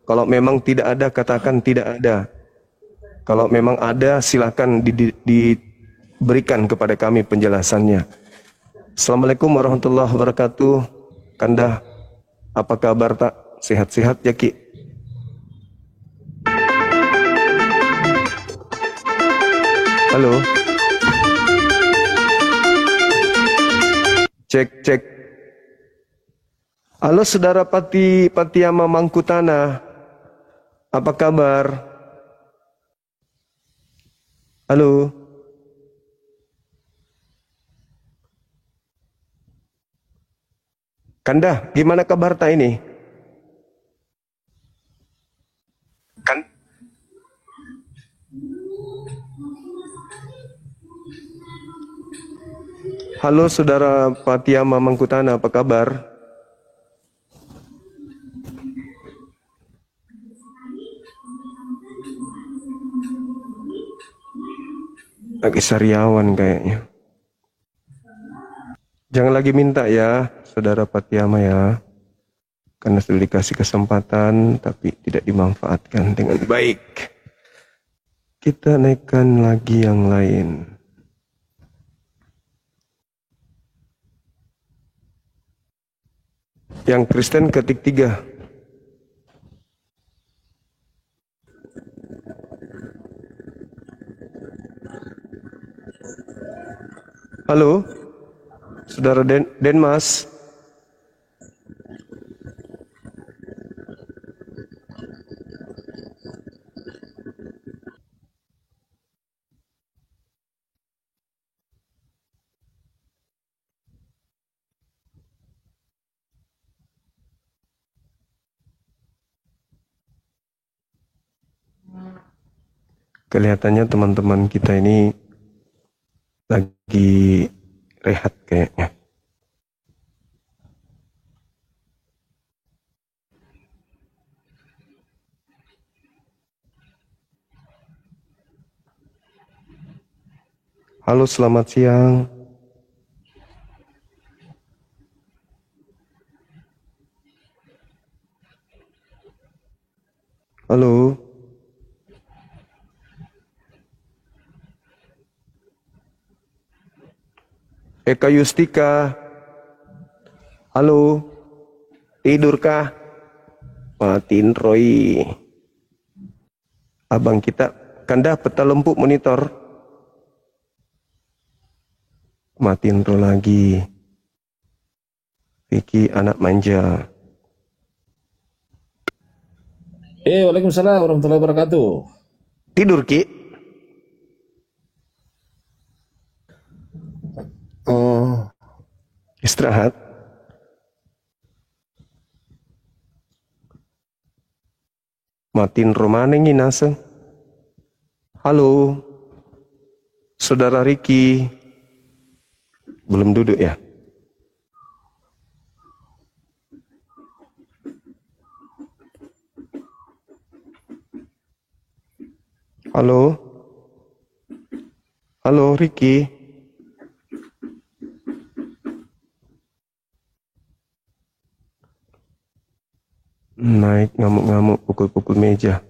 Kalau memang tidak ada, katakan tidak ada. Kalau memang ada, silakan diberikan kepada kami penjelasannya. Assalamualaikum warahmatullahi wabarakatuh. Kanda, apa kabar tak? Sehat-sehat ya Ki? Halo? Cek. Halo saudara Patiama Mangkutana. Apa kabar? Halo? Kanda, gimana kabar tak ini? Kan? Halo saudara Patiama Mangkutana, apa kabar? Lagi sariawan kayaknya. Jangan lagi minta ya, saudara Patiama ya. Karena sudah dikasih kesempatan, tapi tidak dimanfaatkan dengan baik. Kita naikkan lagi yang lain. Yang Kristen ketik 3. Halo, saudara Denmas. Kelihatannya teman-teman kita ini lagi rehat kayaknya. Halo, selamat siang. Halo. Eka Yustika. Halo. Tidurkah? Matiin Roy. Abang kita, Kanda peta lempuk monitor. Matiin Roy lagi. Vicky anak manja. Waalaikumsalam warahmatullahi wabarakatuh. Tidur, Ki? Oh, Istirahat? Matiin romane nginase. Halo, Saudara Riki. Belum duduk ya? Halo? Halo, Riki. Naik ngamuk-ngamuk, pukul-pukul meja.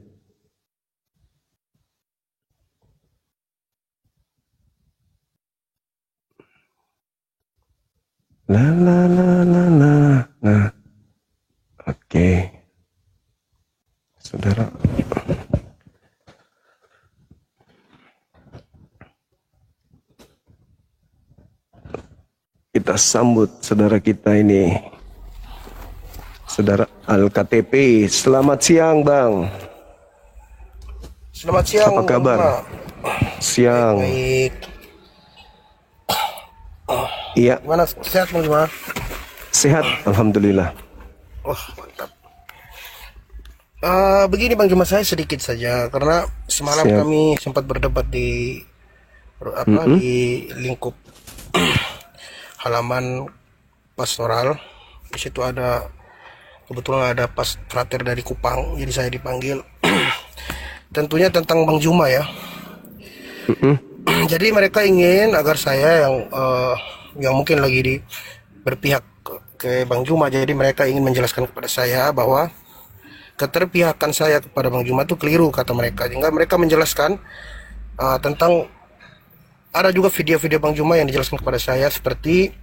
La la la la la. Nah, oke. Saudara. Kita sambut saudara kita ini. Saudara Al-KTP. Selamat siang, Bang. Selamat siang. Apa kabar? Siang. Baik. Iya. Gimana, sehat Bang Juma? Sehat, alhamdulillah. Wah, mantap. Begini Bang Juma, saya sedikit saja karena semalam Siap. kami sempat berdebat di di lingkup halaman pastoral. Di situ kebetulan ada pas frater dari Kupang, jadi saya dipanggil. Tentunya tentang Bang Juma ya. Jadi mereka ingin agar saya yang mungkin lagi berpihak ke Bang Juma, jadi mereka ingin menjelaskan kepada saya bahwa keterpihakan saya kepada Bang Juma itu keliru, kata mereka. Sehingga mereka menjelaskan tentang ada juga video-video Bang Juma yang dijelaskan kepada saya, seperti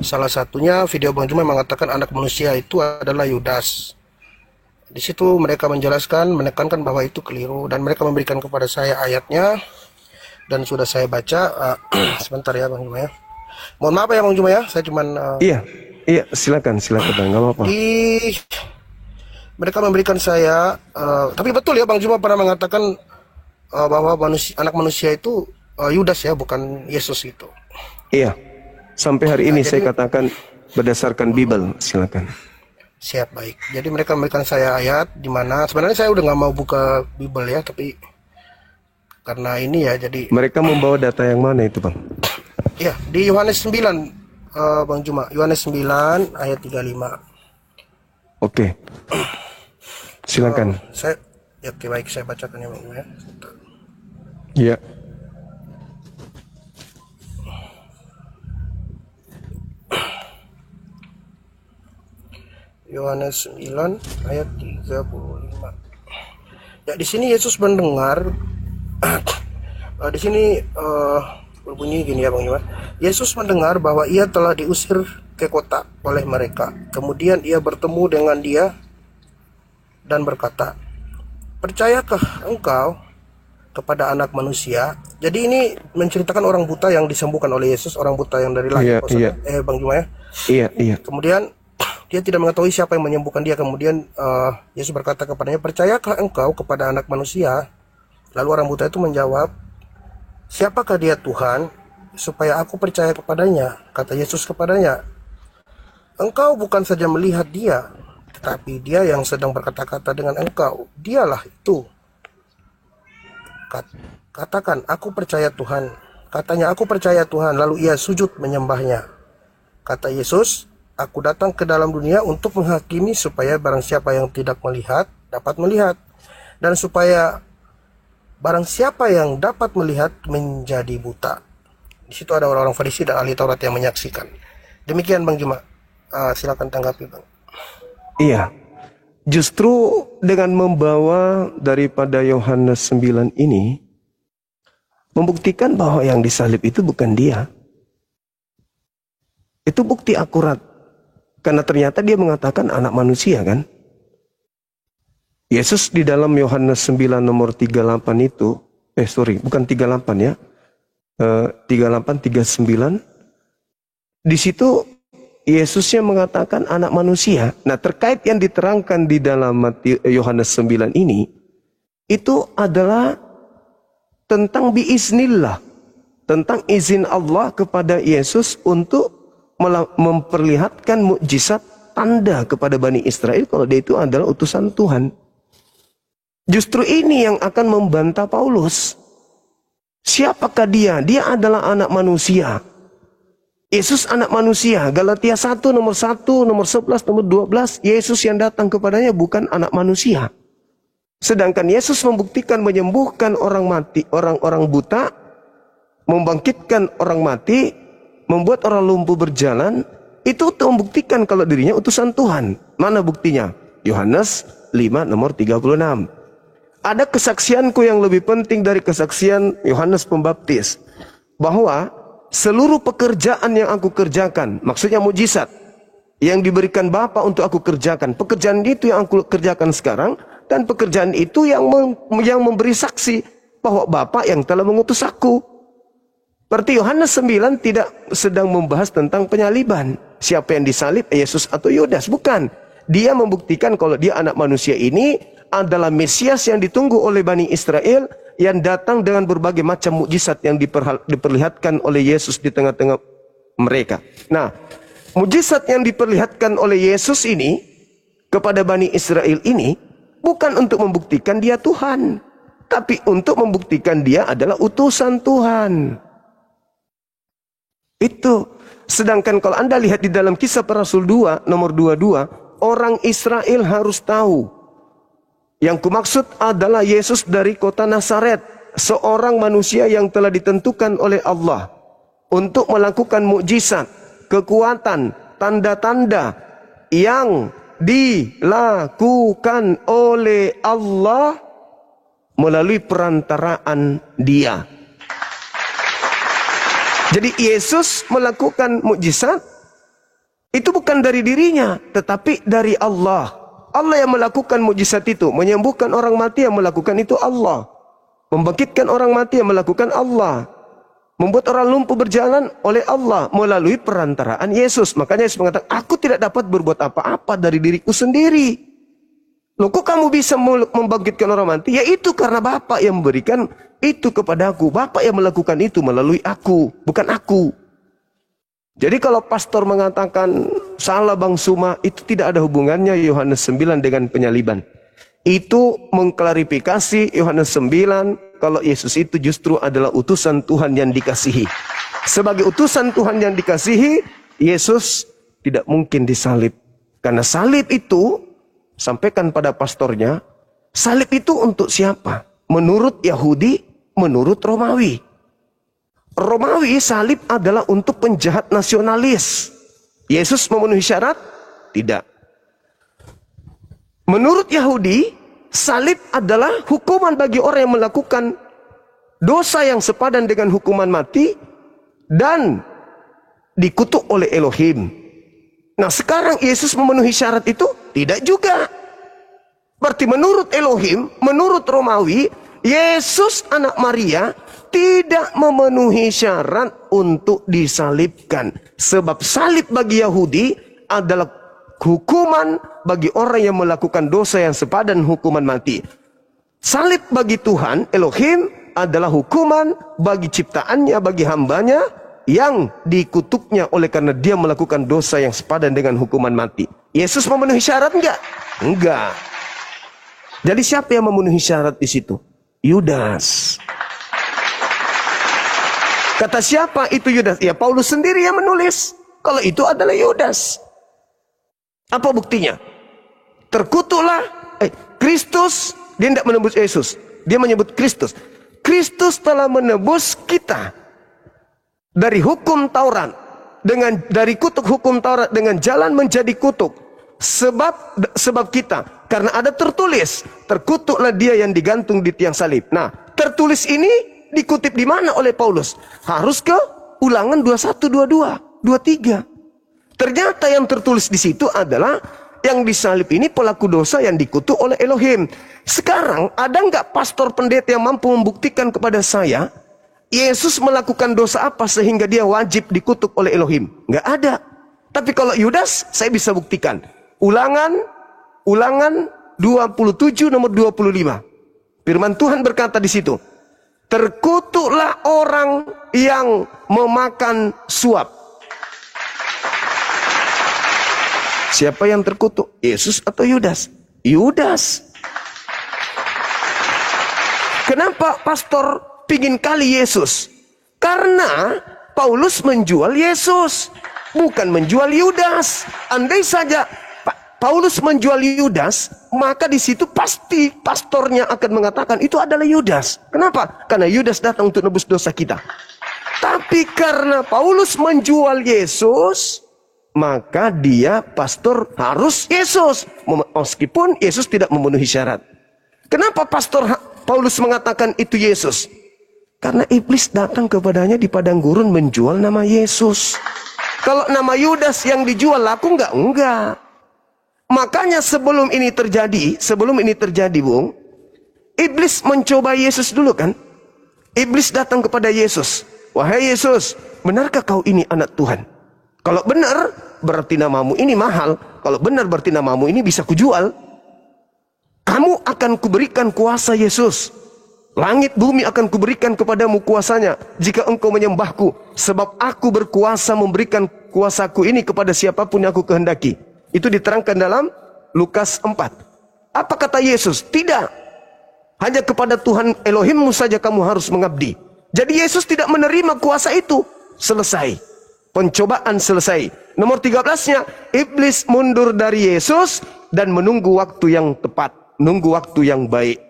salah satunya video Bang Juma mengatakan anak manusia itu adalah Yudas. Di situ mereka menjelaskan, menekankan bahwa itu keliru, dan mereka memberikan kepada saya ayatnya dan sudah saya baca. Sebentar ya Bang Juma ya. Mohon maaf ya Bang Juma ya, saya cuman Iya, silakan Bang, nggak apa-apa. Mereka memberikan saya, tapi betul ya Bang Juma pernah mengatakan bahwa anak manusia itu Yudas ya, bukan Yesus itu. Iya, sampai hari ini saya katakan berdasarkan Bible, silakan. Siap, baik. Jadi mereka memberikan saya ayat di mana sebenarnya saya udah nggak mau buka Bible ya, tapi karena ini ya, jadi Mereka membawa data yang mana itu, Bang? ya di Yohanes 9, Bang Juma, Yohanes 9 ayat 35. Oke. Silakan. Oke, baik, saya bacakan ya Bang Juma ya. Iya. Yohanes 9 ayat 35. Ya, di sini Yesus mendengar di sini berbunyi gini ya Bang Juma. Yesus mendengar bahwa ia telah diusir ke kota oleh mereka. Kemudian ia bertemu dengan dia dan berkata, "Percayakah engkau kepada anak manusia?" Jadi ini menceritakan orang buta yang disembuhkan oleh Yesus, orang buta yang dari lahir. Iya. Bang Juma ya. Iya. Kemudian dia tidak mengetahui siapa yang menyembuhkan dia. Kemudian Yesus berkata kepadanya, "Percayakah engkau kepada anak manusia?" Lalu orang buta itu menjawab, "Siapakah dia Tuhan, supaya aku percaya kepadanya?" Kata Yesus kepadanya, "Engkau bukan saja melihat dia, tetapi dia yang sedang berkata-kata dengan engkau, dialah itu. Katakan, aku percaya Tuhan." Katanya, "Aku percaya Tuhan." Lalu ia sujud menyembahnya. Kata Yesus, "Aku datang ke dalam dunia untuk menghakimi supaya barang siapa yang tidak melihat dapat melihat, dan supaya barang siapa yang dapat melihat menjadi buta." Di situ ada orang-orang Farisi dan ahli Taurat yang menyaksikan. Demikian Bang Juma. Silakan tanggapi Bang. Iya. Justru dengan membawa daripada Yohanes 9 ini membuktikan bahwa yang disalib itu bukan dia. Itu bukti akurat. Karena ternyata dia mengatakan anak manusia kan. Yesus di dalam Yohanes 9 nomor 38 itu, bukan 38 ya. 38, 39. Di situ Yesusnya mengatakan anak manusia. Nah, terkait yang diterangkan di dalam Yohanes 9 ini, itu adalah tentang biiznillah, tentang izin Allah kepada Yesus untuk memperlihatkan mukjizat tanda kepada Bani Israel kalau dia itu adalah utusan Tuhan. Justru ini yang akan membantah Paulus. Siapakah dia? Dia adalah anak manusia. Yesus anak manusia. Galatia 1 nomor 1, nomor 11, nomor 12. Yesus yang datang kepadanya bukan anak manusia. Sedangkan Yesus membuktikan menyembuhkan orang mati, orang-orang buta, membangkitkan orang mati, membuat orang lumpuh berjalan. Itu untuk membuktikan kalau dirinya utusan Tuhan. Mana buktinya? Yohanes 5 nomor 36. Ada kesaksianku yang lebih penting dari kesaksian Yohanes Pembaptis. Bahwa seluruh pekerjaan yang aku kerjakan, maksudnya mujizat yang diberikan Bapa untuk aku kerjakan, pekerjaan itu yang aku kerjakan sekarang, dan pekerjaan itu yang memberi saksi bahwa Bapa yang telah mengutus aku. Berarti Yohanes 9 tidak sedang membahas tentang penyaliban. Siapa yang disalib, Yesus atau Yudas? Bukan. Dia membuktikan kalau dia anak manusia ini adalah Mesias yang ditunggu oleh Bani Israel, yang datang dengan berbagai macam mukjizat yang diperlihatkan oleh Yesus di tengah-tengah mereka. Nah, mukjizat yang diperlihatkan oleh Yesus ini kepada Bani Israel ini bukan untuk membuktikan dia Tuhan, tapi untuk membuktikan dia adalah utusan Tuhan. Itu. Sedangkan kalau Anda lihat di dalam Kisah Para Rasul 2 nomor 22, orang Israel harus tahu. Yang kumaksud adalah Yesus dari kota Nazaret, seorang manusia yang telah ditentukan oleh Allah untuk melakukan mukjizat, kekuatan, tanda-tanda yang dilakukan oleh Allah melalui perantaraan dia. Jadi Yesus melakukan mukjizat itu bukan dari dirinya, tetapi dari Allah. Allah yang melakukan mukjizat itu, menyembuhkan orang mati yang melakukan itu Allah. Membangkitkan orang mati yang melakukan Allah. Membuat orang lumpuh berjalan oleh Allah melalui perantaraan Yesus. Makanya Yesus mengatakan, aku tidak dapat berbuat apa-apa dari diriku sendiri. Loh, kok kamu bisa membangkitkan orang mati? Ya itu karena Bapa yang memberikan itu kepadaku. Bapa yang melakukan itu melalui aku, bukan aku. Jadi kalau pastor mengatakan salah Bang Suma, itu tidak ada hubungannya Yohanes 9 dengan penyaliban. Itu mengklarifikasi Yohanes 9 kalau Yesus itu justru adalah utusan Tuhan yang dikasihi. Sebagai utusan Tuhan yang dikasihi, Yesus tidak mungkin disalib. Karena salib itu, sampaikan pada pastornya, salib itu untuk siapa? Menurut Yahudi, menurut Romawi. Romawi salib adalah untuk penjahat nasionalis. Yesus memenuhi syarat? Tidak. Menurut Yahudi, salib adalah hukuman bagi orang yang melakukan dosa yang sepadan dengan hukuman mati dan dikutuk oleh Elohim. Nah, sekarang Yesus memenuhi syarat itu? Tidak juga. Berarti menurut Elohim, menurut Romawi, Yesus anak Maria tidak memenuhi syarat untuk disalibkan. Sebab salib bagi Yahudi adalah hukuman bagi orang yang melakukan dosa yang sepadan hukuman mati. Salib bagi Tuhan, Elohim, adalah hukuman bagi ciptaannya, bagi hambanya yang dikutuknya oleh karena dia melakukan dosa yang sepadan dengan hukuman mati. Yesus memenuhi syarat enggak? Enggak. Jadi siapa yang memenuhi syarat di situ? Yudas. Kata siapa itu Yudas? Ya Paulus sendiri yang menulis. Kalau itu adalah Yudas. Apa buktinya? Terkutuklah Kristus. Dia tidak menebus Yesus. Dia menyebut Kristus. Kristus telah menebus kita dari hukum Taurat, dari kutuk hukum Taurat dengan jalan menjadi kutuk. Sebab kita, karena ada tertulis, terkutuklah dia yang digantung di tiang salib. Nah, tertulis ini dikutip di mana oleh Paulus? Harus ke Ulangan 21, 22, 23. Ternyata yang tertulis di situ adalah yang disalib ini pelaku dosa yang dikutuk oleh Elohim. Sekarang ada nggak pastor pendeta yang mampu membuktikan kepada saya Yesus melakukan dosa apa sehingga dia wajib dikutuk oleh Elohim? Nggak ada. Tapi kalau Yudas, saya bisa buktikan. Ulangan 27 nomor 25. Firman Tuhan berkata di situ, terkutuklah orang yang memakan suap. Siapa yang terkutuk? Yesus atau Yudas? Yudas. Kenapa pastor pingin kali Yesus? Karena Paulus menjual Yesus, bukan menjual Yudas. Andai saja Paulus menjual Yudas, maka di situ pasti pastornya akan mengatakan itu adalah Yudas. Kenapa? Karena Yudas datang untuk nebus dosa kita. Tapi karena Paulus menjual Yesus, maka dia pastor harus Yesus, meskipun Yesus tidak memenuhi syarat. Kenapa pastor Paulus mengatakan itu Yesus? Karena iblis datang kepadanya di padang gurun menjual nama Yesus. Kalau nama Yudas yang dijual laku enggak? Enggak. Makanya sebelum ini terjadi, Bung, iblis mencoba Yesus dulu kan? Iblis datang kepada Yesus. Wahai Yesus, benarkah kau ini anak Tuhan? Kalau benar, berarti namamu ini mahal. Kalau benar, berarti namamu ini bisa kujual. Kamu akan kuberikan kuasa, Yesus. Langit bumi akan kuberikan kepadamu kuasanya jika engkau menyembahku. Sebab aku berkuasa memberikan kuasaku ini kepada siapapun yang aku kehendaki. Itu diterangkan dalam Lukas 4. Apa kata Yesus? Tidak. Hanya kepada Tuhan Elohimmu saja kamu harus mengabdi. Jadi Yesus tidak menerima kuasa itu. Selesai. Pencobaan selesai. Nomor 13-nya, iblis mundur dari Yesus dan menunggu waktu yang tepat. Nunggu waktu yang baik.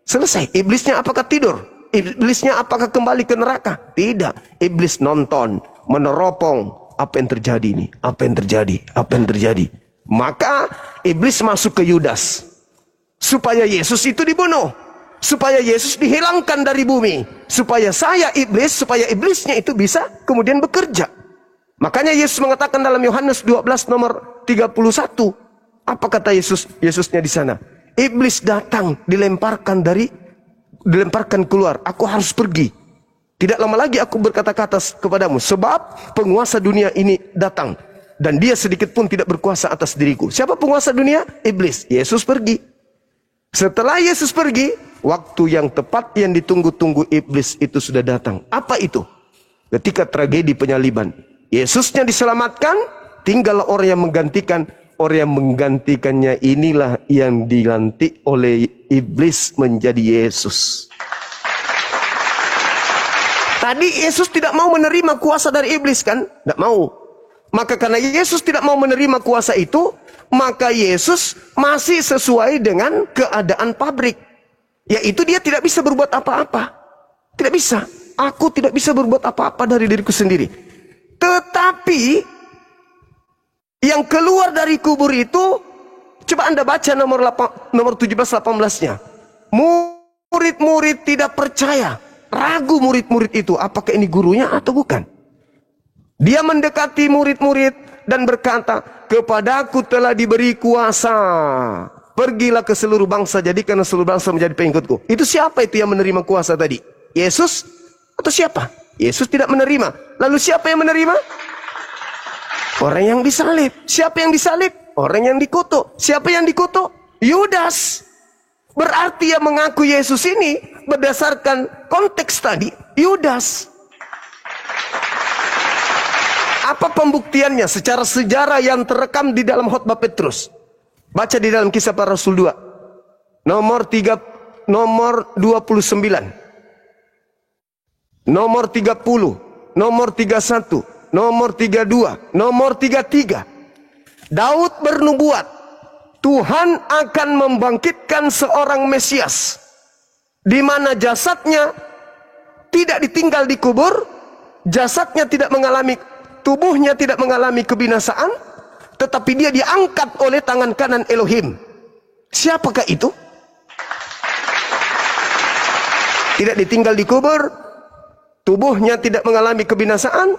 Selesai. Iblisnya apakah tidur? Iblisnya apakah kembali ke neraka? Tidak. Iblis nonton, meneropong. Apa yang terjadi ini? Apa yang terjadi? Apa yang terjadi? Maka iblis masuk ke Yudas. Supaya Yesus itu dibunuh. Supaya Yesus dihilangkan dari bumi. Supaya supaya iblisnya itu bisa kemudian bekerja. Makanya Yesus mengatakan dalam Yohanes 12 nomor 31. Apa kata Yesus? Yesusnya di sana. Iblis datang, dilemparkan keluar. Aku harus pergi. Tidak lama lagi aku berkata-kata kepadamu. Sebab penguasa dunia ini datang. Dan dia sedikit pun tidak berkuasa atas diriku. Siapa penguasa dunia? Iblis. Yesus pergi. Setelah Yesus pergi, waktu yang tepat yang ditunggu-tunggu iblis itu sudah datang. Apa itu? Ketika tragedi penyaliban. Yesusnya diselamatkan, tinggal orang yang menggantikan. Orang yang menggantikannya inilah yang dilantik oleh iblis menjadi Yesus. Tadi Yesus tidak mau menerima kuasa dari iblis kan? Tidak mau. Maka karena Yesus tidak mau menerima kuasa itu, maka Yesus masih sesuai dengan keadaan pabrik. Yaitu dia tidak bisa berbuat apa-apa. Tidak bisa. Aku tidak bisa berbuat apa-apa dari diriku sendiri. Tetapi yang keluar dari kubur itu, coba Anda baca nomor 17-18-nya. Murid-murid tidak percaya. Ragu murid-murid itu, apakah ini gurunya atau bukan? Dia mendekati murid-murid dan berkata, kepadaku telah diberi kuasa. Pergilah ke seluruh bangsa, jadikan seluruh bangsa menjadi pengikutku. Itu siapa itu yang menerima kuasa tadi? Yesus atau siapa? Yesus tidak menerima. Lalu siapa yang menerima? Orang yang disalib. Siapa yang disalib? Orang yang dikutuk. Siapa yang dikutuk? Yudas. Berarti yang mengaku Yesus ini berdasarkan konteks tadi, Yudas. Apa pembuktiannya secara sejarah yang terekam di dalam khotbah Petrus? Baca di dalam Kisah Para Rasul 2. Nomor 29. Nomor 30. Nomor 31. Nomor 32, nomor 33. Daud bernubuat, Tuhan akan membangkitkan seorang Mesias, di mana jasadnya tidak ditinggal di kubur, jasadnya tidak mengalami, tubuhnya tidak mengalami kebinasaan, tetapi dia diangkat oleh tangan kanan Elohim. Siapakah itu? Tidak ditinggal di kubur, tubuhnya tidak mengalami kebinasaan,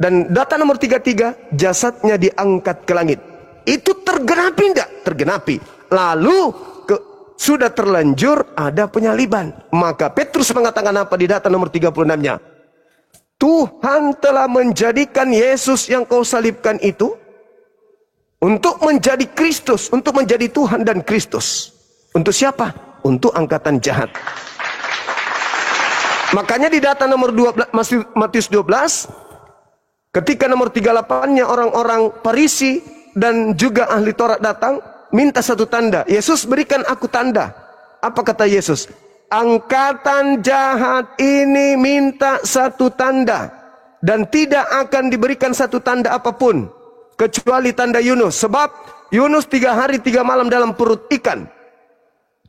dan data nomor 33, jasadnya diangkat ke langit. Itu tergenapi enggak? Tergenapi. Lalu sudah terlanjur ada penyaliban. Maka Petrus mengatakan apa di data nomor 36-nya? Tuhan telah menjadikan Yesus yang kau salibkan itu untuk menjadi Kristus, untuk menjadi Tuhan dan Kristus. Untuk siapa? Untuk angkatan jahat. Makanya di data nomor 12, Matius 12, ketika nomor 38-nya orang-orang Farisi dan juga ahli Taurat datang, minta satu tanda. Yesus, berikan aku tanda. Apa kata Yesus? Angkatan jahat ini minta satu tanda. Dan tidak akan diberikan satu tanda apapun. Kecuali tanda Yunus. Sebab Yunus 3 hari 3 malam dalam perut ikan.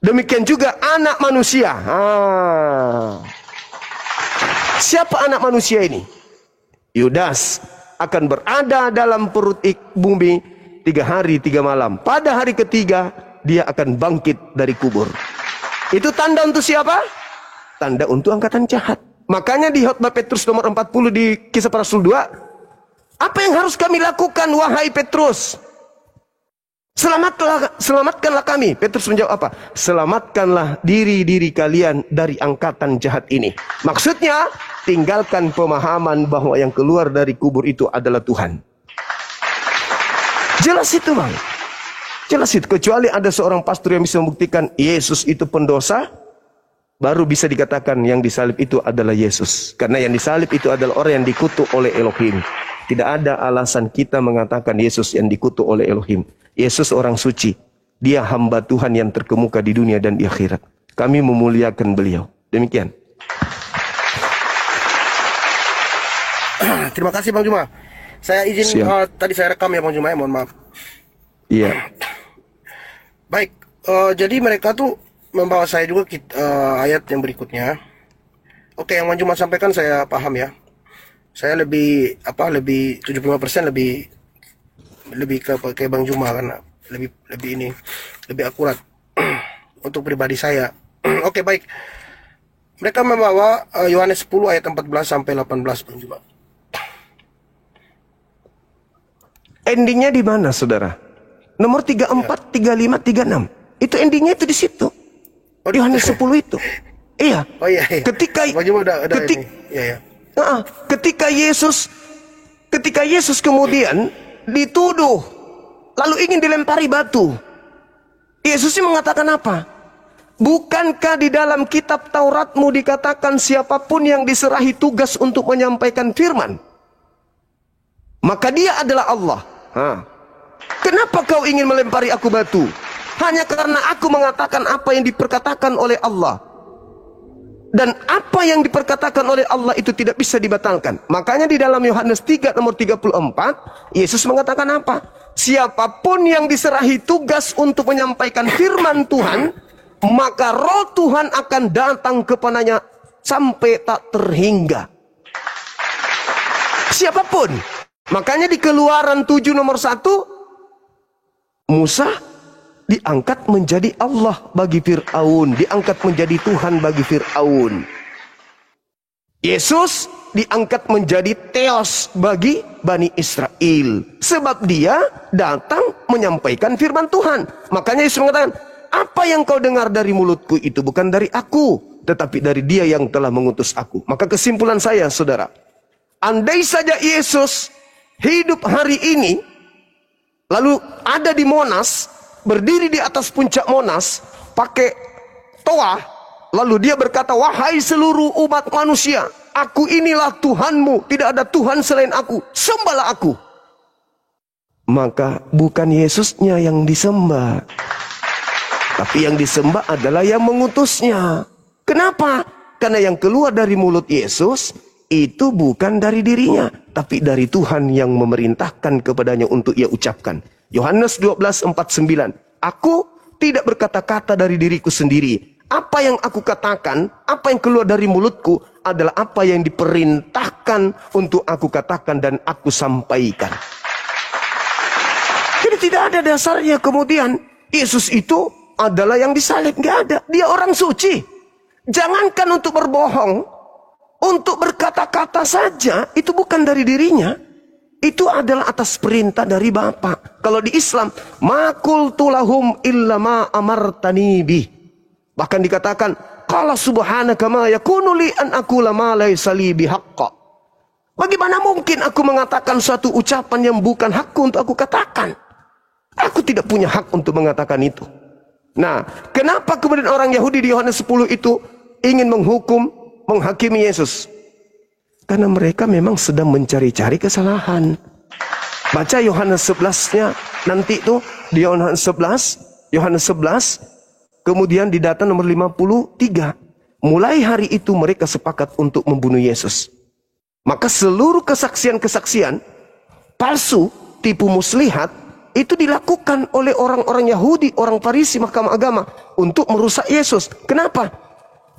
Demikian juga anak manusia. Siapa anak manusia ini? Yudas akan berada dalam perut bumi 3 hari 3 malam. Pada hari ketiga dia akan bangkit dari kubur. Itu tanda untuk siapa? Tanda untuk angkatan jahat. Makanya di khotbah Petrus nomor 40 di Kisah Para Rasul 2, apa yang harus kami lakukan wahai Petrus? Selamatkanlah kami. Petrus menjawab apa? Selamatkanlah diri-diri kalian dari angkatan jahat ini. Maksudnya, tinggalkan pemahaman bahwa yang keluar dari kubur itu adalah Tuhan. Jelas itu, Bang. Jelas itu. Kecuali ada seorang pastor yang bisa membuktikan Yesus itu pendosa, baru bisa dikatakan yang disalib itu adalah Yesus. Karena yang disalib itu adalah orang yang dikutuk oleh Elohim. Tidak ada alasan kita mengatakan Yesus yang dikutuk oleh Elohim. Yesus orang suci. Dia hamba Tuhan yang terkemuka di dunia dan di akhirat. Kami memuliakan beliau. Demikian. Terima kasih Bang Juma. Saya izin tadi saya rekam ya Bang Juma, mohon maaf. Iya. Baik, jadi mereka tuh membawa saya juga ayat yang berikutnya. Oke, yang Bang Juma sampaikan saya paham ya. Saya lebih 75% lebih ke Bang Juma karena lebih akurat untuk pribadi saya. Oke, baik. Mereka membawa Yohanes 10 ayat 14 sampai 18 Bang Juma. Endingnya di mana, saudara? Nomor 34, 35, 36. Itu endingnya itu di situ. Yohanes 10 itu. Iya. Oh iya. Ketika ini. Iya. Ketika Yesus kemudian dituduh lalu ingin dilempari batu, Yesus mengatakan apa? Bukankah di dalam kitab Tauratmu dikatakan siapapun yang diserahi tugas untuk menyampaikan firman, maka dia adalah Allah. Kenapa kau ingin melempari aku batu? Hanya karena aku mengatakan apa yang diperkatakan oleh Allah. Dan apa yang diperkatakan oleh Allah itu tidak bisa dibatalkan. Makanya di dalam Yohanes 3 nomor 34, Yesus mengatakan apa? Siapapun yang diserahi tugas untuk menyampaikan firman Tuhan, maka roh Tuhan akan datang kepadanya sampai tak terhingga. Siapapun. Makanya di Keluaran 7 nomor 1, Musa diangkat menjadi Allah bagi Fir'aun. Diangkat menjadi Tuhan bagi Fir'aun. Yesus diangkat menjadi Theos bagi Bani Israel. Sebab dia datang menyampaikan firman Tuhan. Makanya Yesus mengatakan, apa yang kau dengar dari mulutku itu bukan dari aku, tetapi dari dia yang telah mengutus aku. Maka kesimpulan saya, saudara, andai saja Yesus hidup hari ini, lalu ada di Monas, berdiri di atas puncak Monas, pakai toa, lalu dia berkata, wahai seluruh umat manusia, aku inilah Tuhanmu, tidak ada Tuhan selain aku, sembahlah aku. Maka bukan Yesusnya yang disembah, tapi yang disembah adalah yang mengutusnya. Kenapa? Karena yang keluar dari mulut Yesus itu bukan dari dirinya, tapi dari Tuhan yang memerintahkan kepadanya untuk ia ucapkan. Yohanes 12:49. Aku tidak berkata-kata dari diriku sendiri. Apa yang aku katakan, apa yang keluar dari mulutku adalah apa yang diperintahkan untuk aku katakan dan aku sampaikan. Jadi tidak ada dasarnya kemudian Yesus itu adalah yang disalib. Nggak ada. Dia orang suci. Jangankan untuk berbohong, untuk berkata-kata saja itu bukan dari dirinya. Itu adalah atas perintah dari Bapa. Kalau di Islam, ma qultu lahum illa ma amartani bih. Bahkan dikatakan, qala subhanaka ma yakunu li an aqula ma laysa li bihaqqa. Bagaimana mungkin aku mengatakan suatu ucapan yang bukan hakku untuk aku katakan? Aku tidak punya hak untuk mengatakan itu. Nah, kenapa kemudian orang Yahudi di Yohanes 10 itu ingin menghukum, menghakimi Yesus? Karena mereka memang sedang mencari-cari kesalahan. Baca Yohanes 11-nya nanti itu di Yohanes 11, kemudian di data nomor 53. Mulai hari itu mereka sepakat untuk membunuh Yesus. Maka seluruh kesaksian-kesaksian palsu, tipu muslihat, itu dilakukan oleh orang-orang Yahudi, orang Farisi, mahkamah agama untuk merusak Yesus. Kenapa?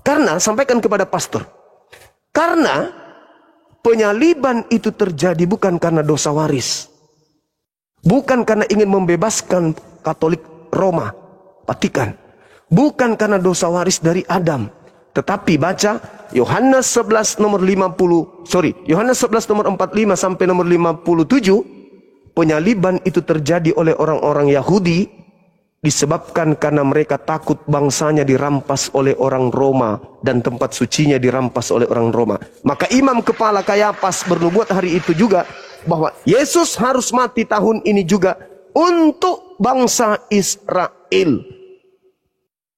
Karena, sampaikan kepada pastor, karena penyaliban itu terjadi bukan karena dosa waris, bukan karena ingin membebaskan Katolik Roma, Vatikan, bukan karena dosa waris dari Adam, tetapi baca Yohanes 11 nomor 45 sampai nomor 57, penyaliban itu terjadi oleh orang-orang Yahudi disebabkan karena mereka takut bangsanya dirampas oleh orang Roma dan tempat sucinya dirampas oleh orang Roma. Maka imam kepala Kayafas bernubuat hari itu juga bahwa Yesus harus mati tahun ini juga untuk bangsa Israel,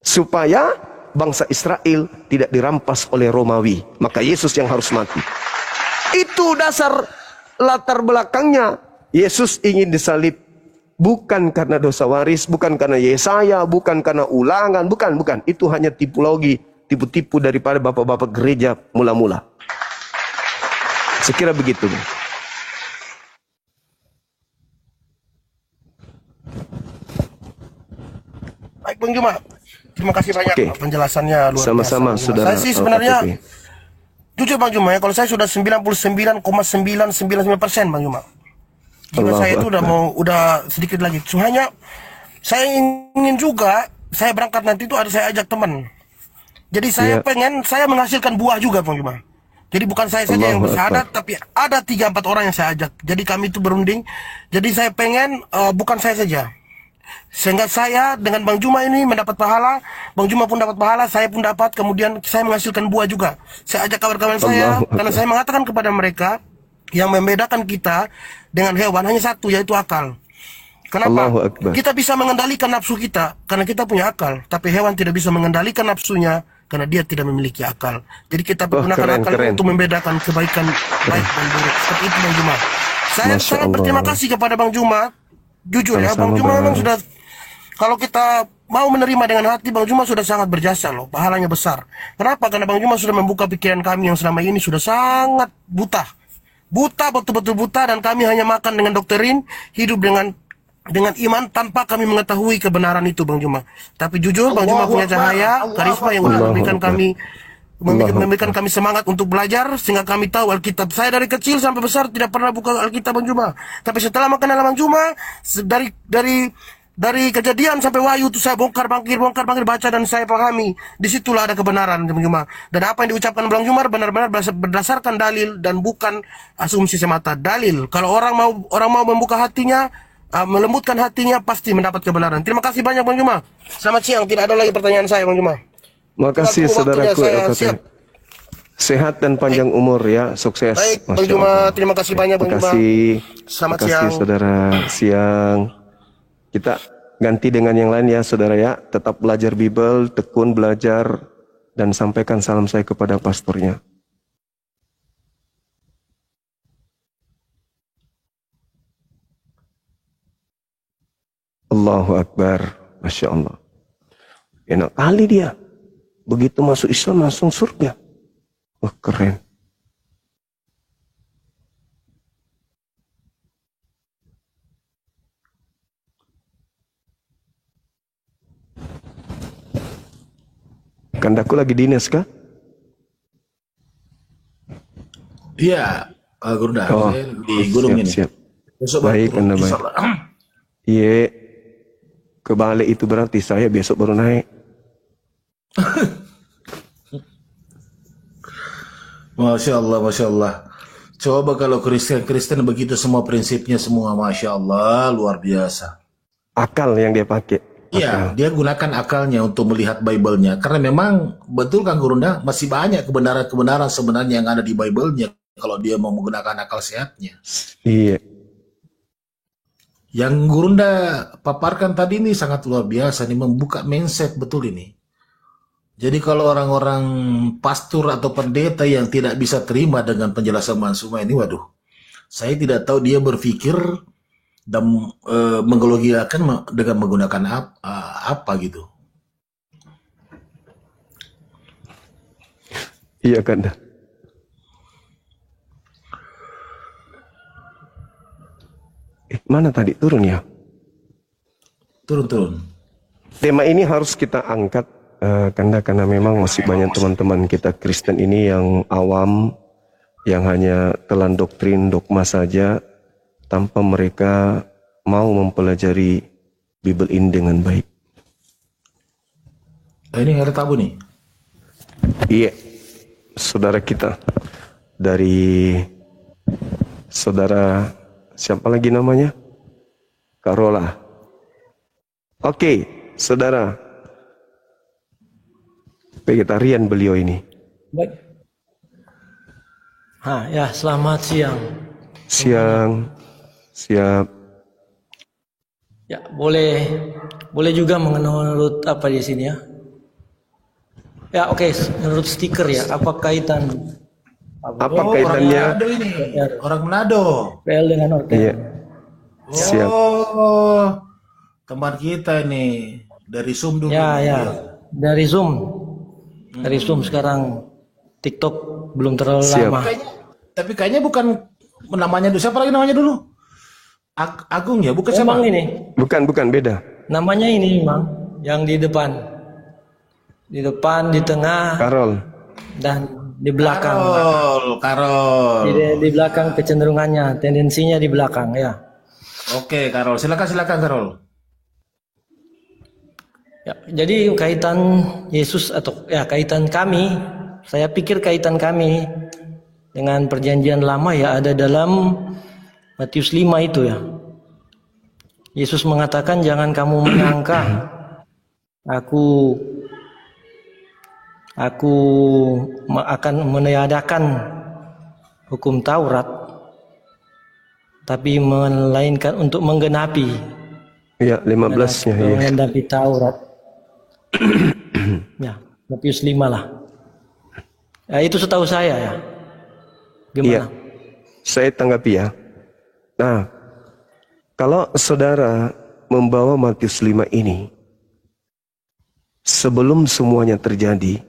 supaya bangsa Israel tidak dirampas oleh Romawi. Maka Yesus yang harus mati. Itu dasar latar belakangnya. Yesus ingin disalib bukan karena dosa waris, bukan karena Yesaya, bukan karena ulangan, bukan. Itu hanya tipologi, tipu-tipu daripada bapak-bapak gereja mula-mula. Sekira begitu. Baik Bang Juma, terima kasih banyak penjelasannya luar biasa. Sama-sama saudara. Saya sih sebenarnya jujur Bang Juma ya, kalau saya sudah 99,999% Bang Juma. Jiwa saya itu udah sedikit lagi. Hanya saya ingin juga saya berangkat nanti itu ada saya ajak teman. Jadi saya pengen saya menghasilkan buah juga Bang Juma. Jadi bukan saya saja yang bersyahadat, tapi ada 3-4 orang yang saya ajak. Jadi kami itu berunding. Jadi saya pengen bukan saya saja. Sehingga saya dengan Bang Juma ini mendapat pahala, Bang Juma pun dapat pahala, saya pun dapat, kemudian saya menghasilkan buah juga. Saya ajak kawan-kawan saya, karena saya mengatakan kepada mereka, yang membedakan kita dengan hewan hanya satu, yaitu akal. Kenapa? Kita bisa mengendalikan nafsu kita, karena kita punya akal. Tapi hewan tidak bisa mengendalikan nafsunya, karena dia tidak memiliki akal. Jadi kita menggunakan akal untuk membedakan kebaikan baik dan buruk. Seperti itu Bang Juma. Saya sangat berterima kasih kepada Bang Juma. Jujur ya, Bang Juma memang sudah, kalau kita mau menerima dengan hati, Bang Juma sudah sangat berjasa loh, pahalanya besar. Kenapa? Karena Bang Juma sudah membuka pikiran kami yang selama ini sudah sangat buta. Buta, betul-betul buta, dan kami hanya makan dengan doktrin, hidup dengan iman tanpa kami mengetahui kebenaran itu Bang Juma. Tapi jujur Bang Juma punya cahaya, karisma yang memberikan kami semangat untuk belajar sehingga kami tahu Alkitab. Saya dari kecil sampai besar tidak pernah buka Alkitab Bang Juma. Tapi setelah makan dalam Bang Juma, dari Kejadian sampai Wahyu itu saya bongkar bangkir baca dan saya pahami. Disitulah ada kebenaran Bang Juma. Dan apa yang diucapkan Bang Juma benar-benar berdasarkan dalil dan bukan asumsi semata. Dalil. Kalau orang mau membuka hatinya, melembutkan hatinya, pasti mendapat kebenaran. Terima kasih banyak Bang Juma. Selamat siang. Tidak ada lagi pertanyaan saya Bang Juma. Makasih saudaraku. Sehat dan panjang umur ya, sukses. Baik Bang Juma, terima kasih banyak Bang Juma. Selamat siang saudara. Siang. Kita ganti dengan yang lain ya saudara ya. Tetap belajar Bible, tekun belajar, dan sampaikan salam saya kepada pastornya. Allahu Akbar. Masya Allah. Enak kali dia. Begitu masuk Islam langsung surga. Wah keren. Kandaku lagi dinas kah? Iya, Gurda. Di gunung ini. Siap. Baik, Anda baik. Iya. Kebalik itu berarti saya besok baru naik. Masya Allah, Masya Allah. Coba kalau Kristen begitu semua prinsipnya semua, Masya Allah, luar biasa. Akal yang dia pakai. Iya, dia gunakan akalnya untuk melihat Bible-nya. Karena memang betul Kang Gurunda, masih banyak kebenaran-kebenaran sebenarnya yang ada di Bible-nya. kalau dia mau menggunakan akal sehatnya. Iya. Yang Gurunda paparkan tadi ini sangat luar biasa nih, membuka mindset betul ini. Jadi kalau orang-orang pastor atau pendeta yang tidak bisa terima dengan penjelasan Mansuma ini, waduh, saya tidak tahu dia berpikir dan menggelogiakan dengan menggunakan apa gitu. Iya Kanda. Mana tadi turun ya? Turun. Tema ini harus kita angkat Kanda, karena memang masih banyak teman-teman kita Kristen ini yang awam, yang hanya telan doktrin dogma saja tanpa mereka mau mempelajari Bible ini dengan baik. Ini hari Tabu nih. Iya, saudara kita dari saudara siapa lagi namanya? Karola. Oke, saudara. Vegetarian beliau ini. Baik. Ya, selamat siang. Siang. Siap. Ya, boleh juga menurut apa di sini ya? Ya, oke, menurut stiker ya, apa kaitan? Apa kaitannya? Orang Manado ini. Orang Manado. PL dengan organ. Iya. Siap. Oh, teman kita ini dari Zoom dulu. Ya. Dari Zoom. Dari Zoom sekarang TikTok belum terlalu Siap. lama. Tapi kayaknya bukan namanya dulu. Siapa lagi namanya dulu? Agung ya, bukan siapa? Emang ini. Bukan beda. Namanya ini memang yang di depan. Di depan, di tengah, Karol. dan di belakang. Karol. Di belakang kecenderungannya, tendensinya di belakang ya. Oke, Karol. Silakan Karol. Ya, jadi kaitan Yesus atau ya kaitan kami, saya pikir kaitan kami dengan perjanjian lama ya ada dalam Matius 5 itu ya. Yesus mengatakan jangan kamu menyangka aku akan meniadakan hukum Taurat, tapi melainkan untuk menggenapi. Iya, 15-nya ya. Menggenapi Taurat. Ya, Matius 5 lah. Ya, itu setahu saya ya. Gimana? Iya. Saya tanggapi ya. Nah, kalau saudara membawa Matius 5 ini, sebelum semuanya terjadi,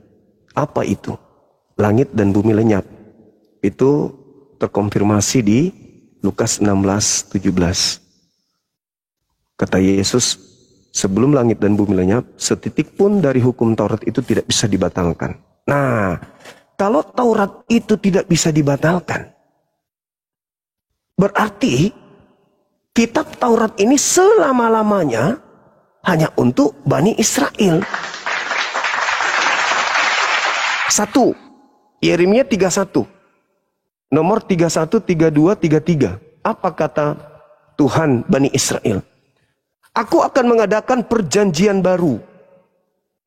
apa itu? Langit dan bumi lenyap. Itu terkonfirmasi di Lukas 16:17. Kata Yesus, sebelum langit dan bumi lenyap, setitik pun dari hukum Taurat itu tidak bisa dibatalkan. Nah, kalau Taurat itu tidak bisa dibatalkan, berarti kitab Taurat ini selama-lamanya hanya untuk Bani Israel. 1. Yeremia 31. Nomor 31, 32, 33. Apa kata Tuhan Bani Israel? Aku akan mengadakan perjanjian baru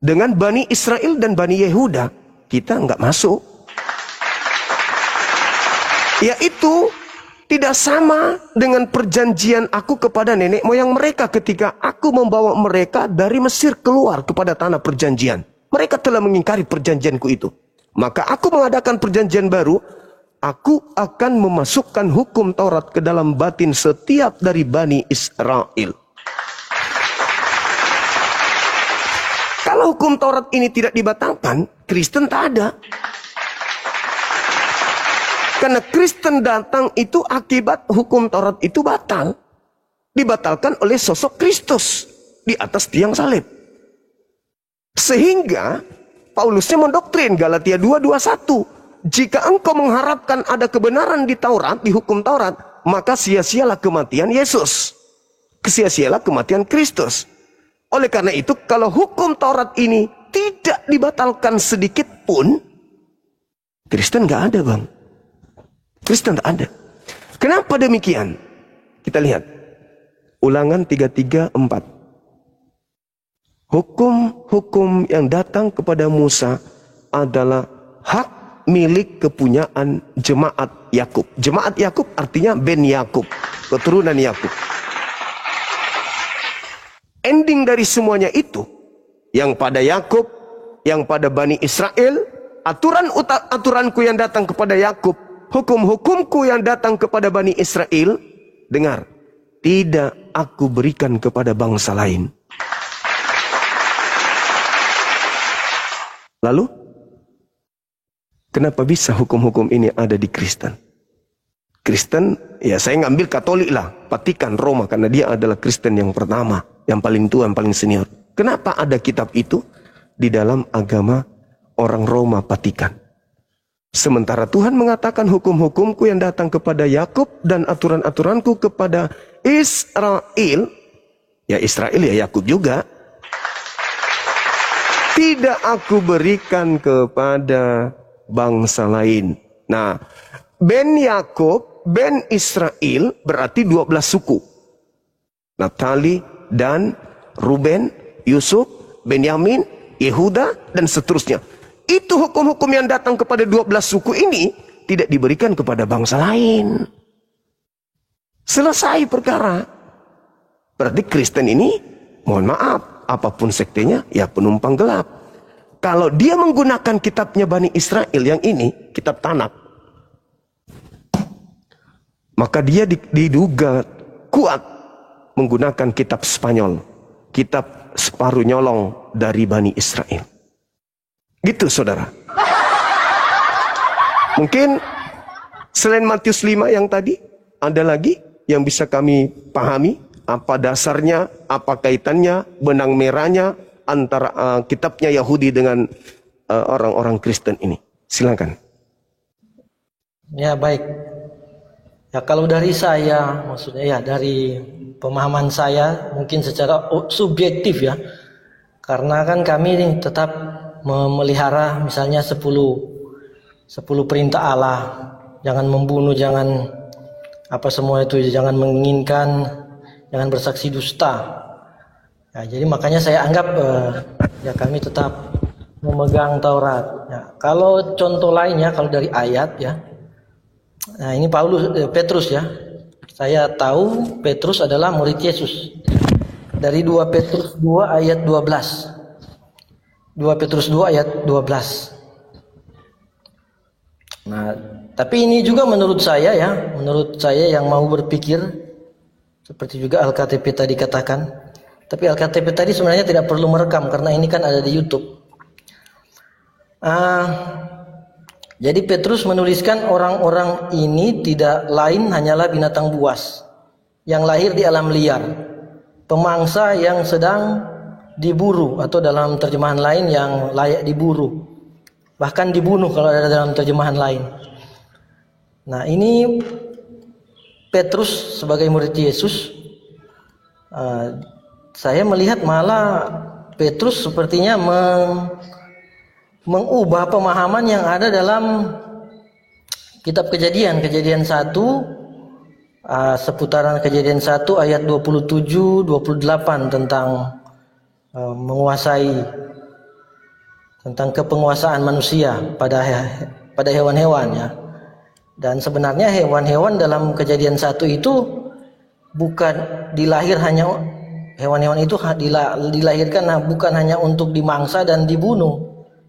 dengan Bani Israel dan Bani Yehuda. Kita nggak masuk. Yaitu tidak sama dengan perjanjian aku kepada nenek moyang mereka ketika aku membawa mereka dari Mesir keluar kepada tanah perjanjian. Mereka telah mengingkari perjanjianku itu. Maka aku mengadakan perjanjian baru. Aku akan memasukkan hukum Taurat ke dalam batin setiap dari Bani Israel. Kalau hukum Taurat ini tidak dibatalkan, Kristen tak ada. Karena Kristen datang itu akibat hukum Taurat itu batal. Dibatalkan oleh sosok Kristus di atas tiang salib. Sehingga Paulusnya mendoktrin Galatia 2:21. Jika engkau mengharapkan ada kebenaran di Taurat, di hukum Taurat, maka sia-sialah kematian Yesus. Sia-sialah kematian Kristus. Oleh karena itu, kalau hukum Taurat ini tidak dibatalkan sedikit pun, Kristen nggak ada, Bang. Kristen tak ada. Kenapa demikian? Kita lihat. Ulangan 33:4. Hukum-hukum yang datang kepada Musa adalah hak milik kepunyaan jemaat Yakub. Jemaat Yakub artinya Ben Yakub, keturunan Yakub. Ending dari semuanya itu, yang pada Yakub, yang pada Bani Israel, aturanku yang datang kepada Yakub, hukum-hukumku yang datang kepada Bani Israel, dengar, tidak aku berikan kepada bangsa lain. Lalu, kenapa bisa hukum-hukum ini ada di Kristen? Kristen, ya saya ngambil Katolik lah, Vatikan, Roma, karena dia adalah Kristen yang pertama, yang paling tua, yang paling senior. Kenapa ada kitab itu di dalam agama orang Roma, Vatikan? Sementara Tuhan mengatakan hukum-hukumku yang datang kepada Yakub dan aturan-aturanku kepada Israel, ya Israel ya Yakub juga, tidak aku berikan kepada bangsa lain. Nah, Ben Yakub, Ben Israel berarti 12 suku. Naftali, Dan, Ruben, Yusuf, Benyamin, Yehuda, dan seterusnya. Itu hukum-hukum yang datang kepada 12 suku ini tidak diberikan kepada bangsa lain. Selesai perkara. Berarti Kristen ini, mohon maaf, apapun sektenya, ya penumpang gelap. Kalau dia menggunakan kitabnya Bani Israel yang ini, kitab Tanak, maka dia diduga kuat menggunakan kitab Spanyol, kitab separuh nyolong dari Bani Israel. Gitu saudara. Mungkin selain Matius 5 yang tadi, ada lagi yang bisa kami pahami, apa dasarnya, apa kaitannya, benang merahnya antara kitabnya Yahudi dengan orang-orang Kristen ini. Silakan. Ya baik. Ya kalau dari saya, maksudnya ya dari pemahaman saya, mungkin secara subjektif ya. Karena kan kami ini tetap memelihara misalnya 10 perintah Allah. Jangan membunuh, jangan apa semua itu, jangan menginginkan, jangan bersaksi dusta. Ya, jadi makanya saya anggap ya kami tetap memegang Taurat. Ya, kalau contoh lainnya, kalau dari ayat ya, nah ini Petrus ya. Saya tahu Petrus adalah murid Yesus. Dari 2 Petrus 2 ayat 12. 2 Petrus 2 ayat 12. Nah, tapi ini juga menurut saya yang mau berpikir seperti juga Alkitab tadi katakan. Tapi Alkitab tadi sebenarnya tidak perlu merekam karena ini kan ada di YouTube. Jadi Petrus menuliskan orang-orang ini tidak lain hanyalah binatang buas yang lahir di alam liar, pemangsa yang sedang diburu, atau dalam terjemahan lain yang layak diburu, bahkan dibunuh kalau ada dalam terjemahan lain. Nah ini Petrus sebagai murid Yesus, saya melihat malah Petrus sepertinya mengubah pemahaman yang ada dalam kitab Kejadian 1, seputaran Kejadian 1 ayat 27-28 tentang menguasai, tentang kepenguasaan manusia pada hewan-hewan ya. Dan sebenarnya hewan-hewan dalam Kejadian 1 itu bukan hewan-hewan itu dilahirkan bukan hanya untuk dimangsa dan dibunuh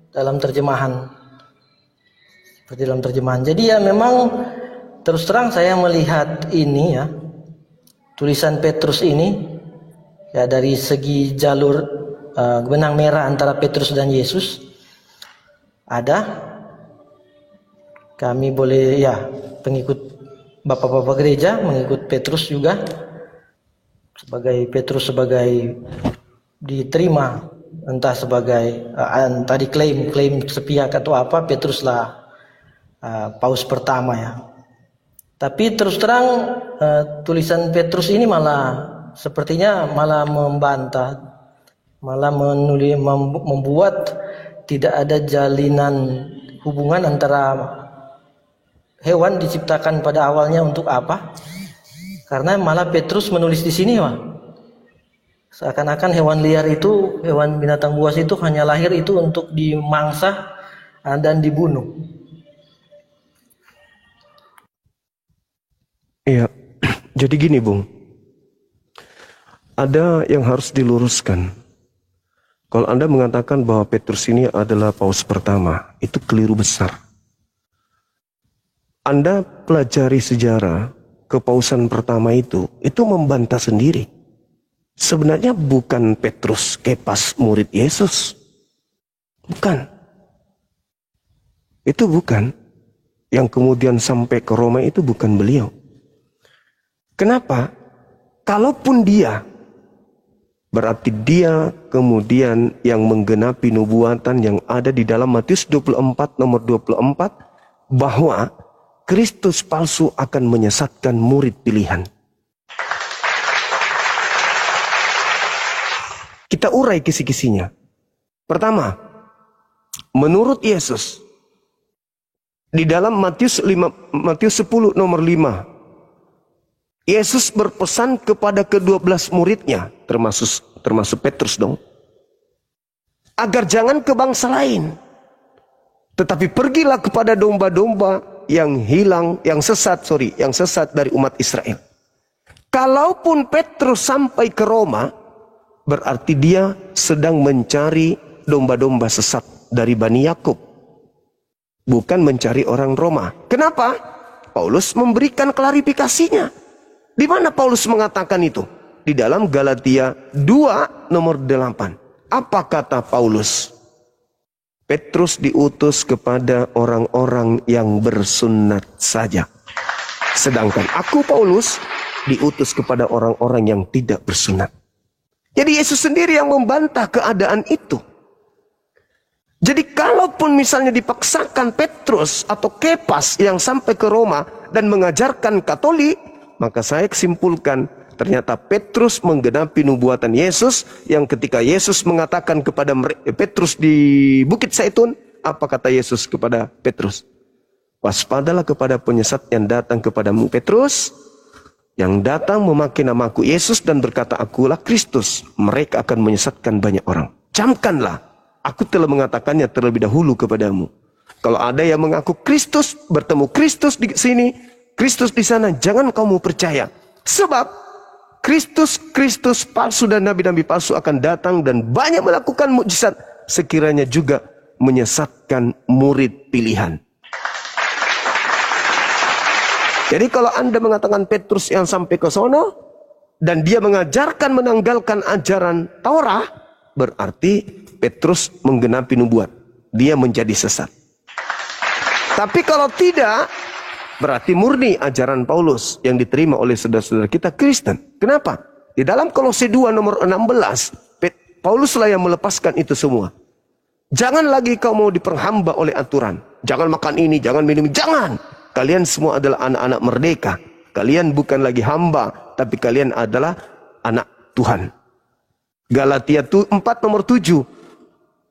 dalam terjemahan, seperti dalam terjemahan. Jadi ya memang terus terang saya melihat ini ya, tulisan Petrus ini ya dari segi jalur benang merah antara Petrus dan Yesus ada. Kami boleh ya pengikut bapak-bapak gereja mengikut Petrus juga, sebagai diterima entah sebagai tadi klaim sepihak atau apa, Petruslah paus pertama ya. Tapi terus terang tulisan Petrus ini malah sepertinya malah membantah, malah membuat tidak ada jalinan hubungan antara hewan diciptakan pada awalnya untuk apa? Karena malah Petrus menulis di sini seakan-akan hewan liar itu, hewan binatang buas itu hanya lahir itu untuk dimangsa dan dibunuh. Iya, jadi gini Bung, ada yang harus diluruskan. Kalau Anda mengatakan bahwa Petrus ini adalah paus pertama, itu keliru besar. Anda pelajari sejarah kepausan pertama itu membantah sendiri. Sebenarnya bukan Petrus Kepas murid Yesus. Bukan. Itu bukan. Yang kemudian sampai ke Roma itu bukan beliau. Kenapa? Kalaupun dia, berarti dia kemudian yang menggenapi nubuatan yang ada di dalam Matius 24 nomor 24 bahwa Kristus palsu akan menyesatkan murid pilihan. Kita urai kisi-kisinya. Pertama, menurut Yesus di dalam Matius 10 nomor 5, Yesus berpesan kepada ke-12 muridnya, termasuk Petrus dong, agar jangan ke bangsa lain, tetapi pergilah kepada domba-domba yang sesat dari umat Israel. Kalaupun Petrus sampai ke Roma, berarti dia sedang mencari domba-domba sesat dari Bani Yakub, bukan mencari orang Roma. Kenapa? Paulus memberikan klarifikasinya. Di mana Paulus mengatakan itu? Di dalam Galatia 2 nomor 8. Apa kata Paulus? Petrus diutus kepada orang-orang yang bersunat saja. Sedangkan aku Paulus diutus kepada orang-orang yang tidak bersunat. Jadi Yesus sendiri yang membantah keadaan itu. Jadi kalaupun misalnya dipaksakan Petrus atau Kepas yang sampai ke Roma dan mengajarkan Katolik, maka saya kesimpulkan ternyata Petrus menggenapi nubuatan Yesus yang ketika Yesus mengatakan kepada Petrus di Bukit Zaitun, apa kata Yesus kepada Petrus? Waspadalah kepada penyesat yang datang kepadamu Petrus, yang datang memakai namaku Yesus dan berkata akulah Kristus. Mereka akan menyesatkan banyak orang. Camkanlah, aku telah mengatakannya terlebih dahulu kepadamu. Kalau ada yang mengaku Kristus, bertemu Kristus di sini, Kristus di sana, jangan kamu percaya. Sebab Kristus palsu dan nabi-nabi palsu akan datang dan banyak melakukan mukjizat, sekiranya juga menyesatkan murid pilihan. Jadi kalau Anda mengatakan Petrus yang sampai ke sono dan dia mengajarkan menanggalkan ajaran Taurat, berarti Petrus menggenapi nubuat. Dia menjadi sesat. Tapi kalau tidak, berarti murni ajaran Paulus yang diterima oleh saudara-saudara kita Kristen. Kenapa? Di dalam Kolose 2 nomor 16, Pauluslah yang melepaskan itu semua. Jangan lagi kau mau diperhamba oleh aturan. Jangan makan ini, jangan minum ini. Jangan. Kalian semua adalah anak-anak merdeka. Kalian bukan lagi hamba, tapi kalian adalah anak Tuhan. Galatia 4 nomor 7.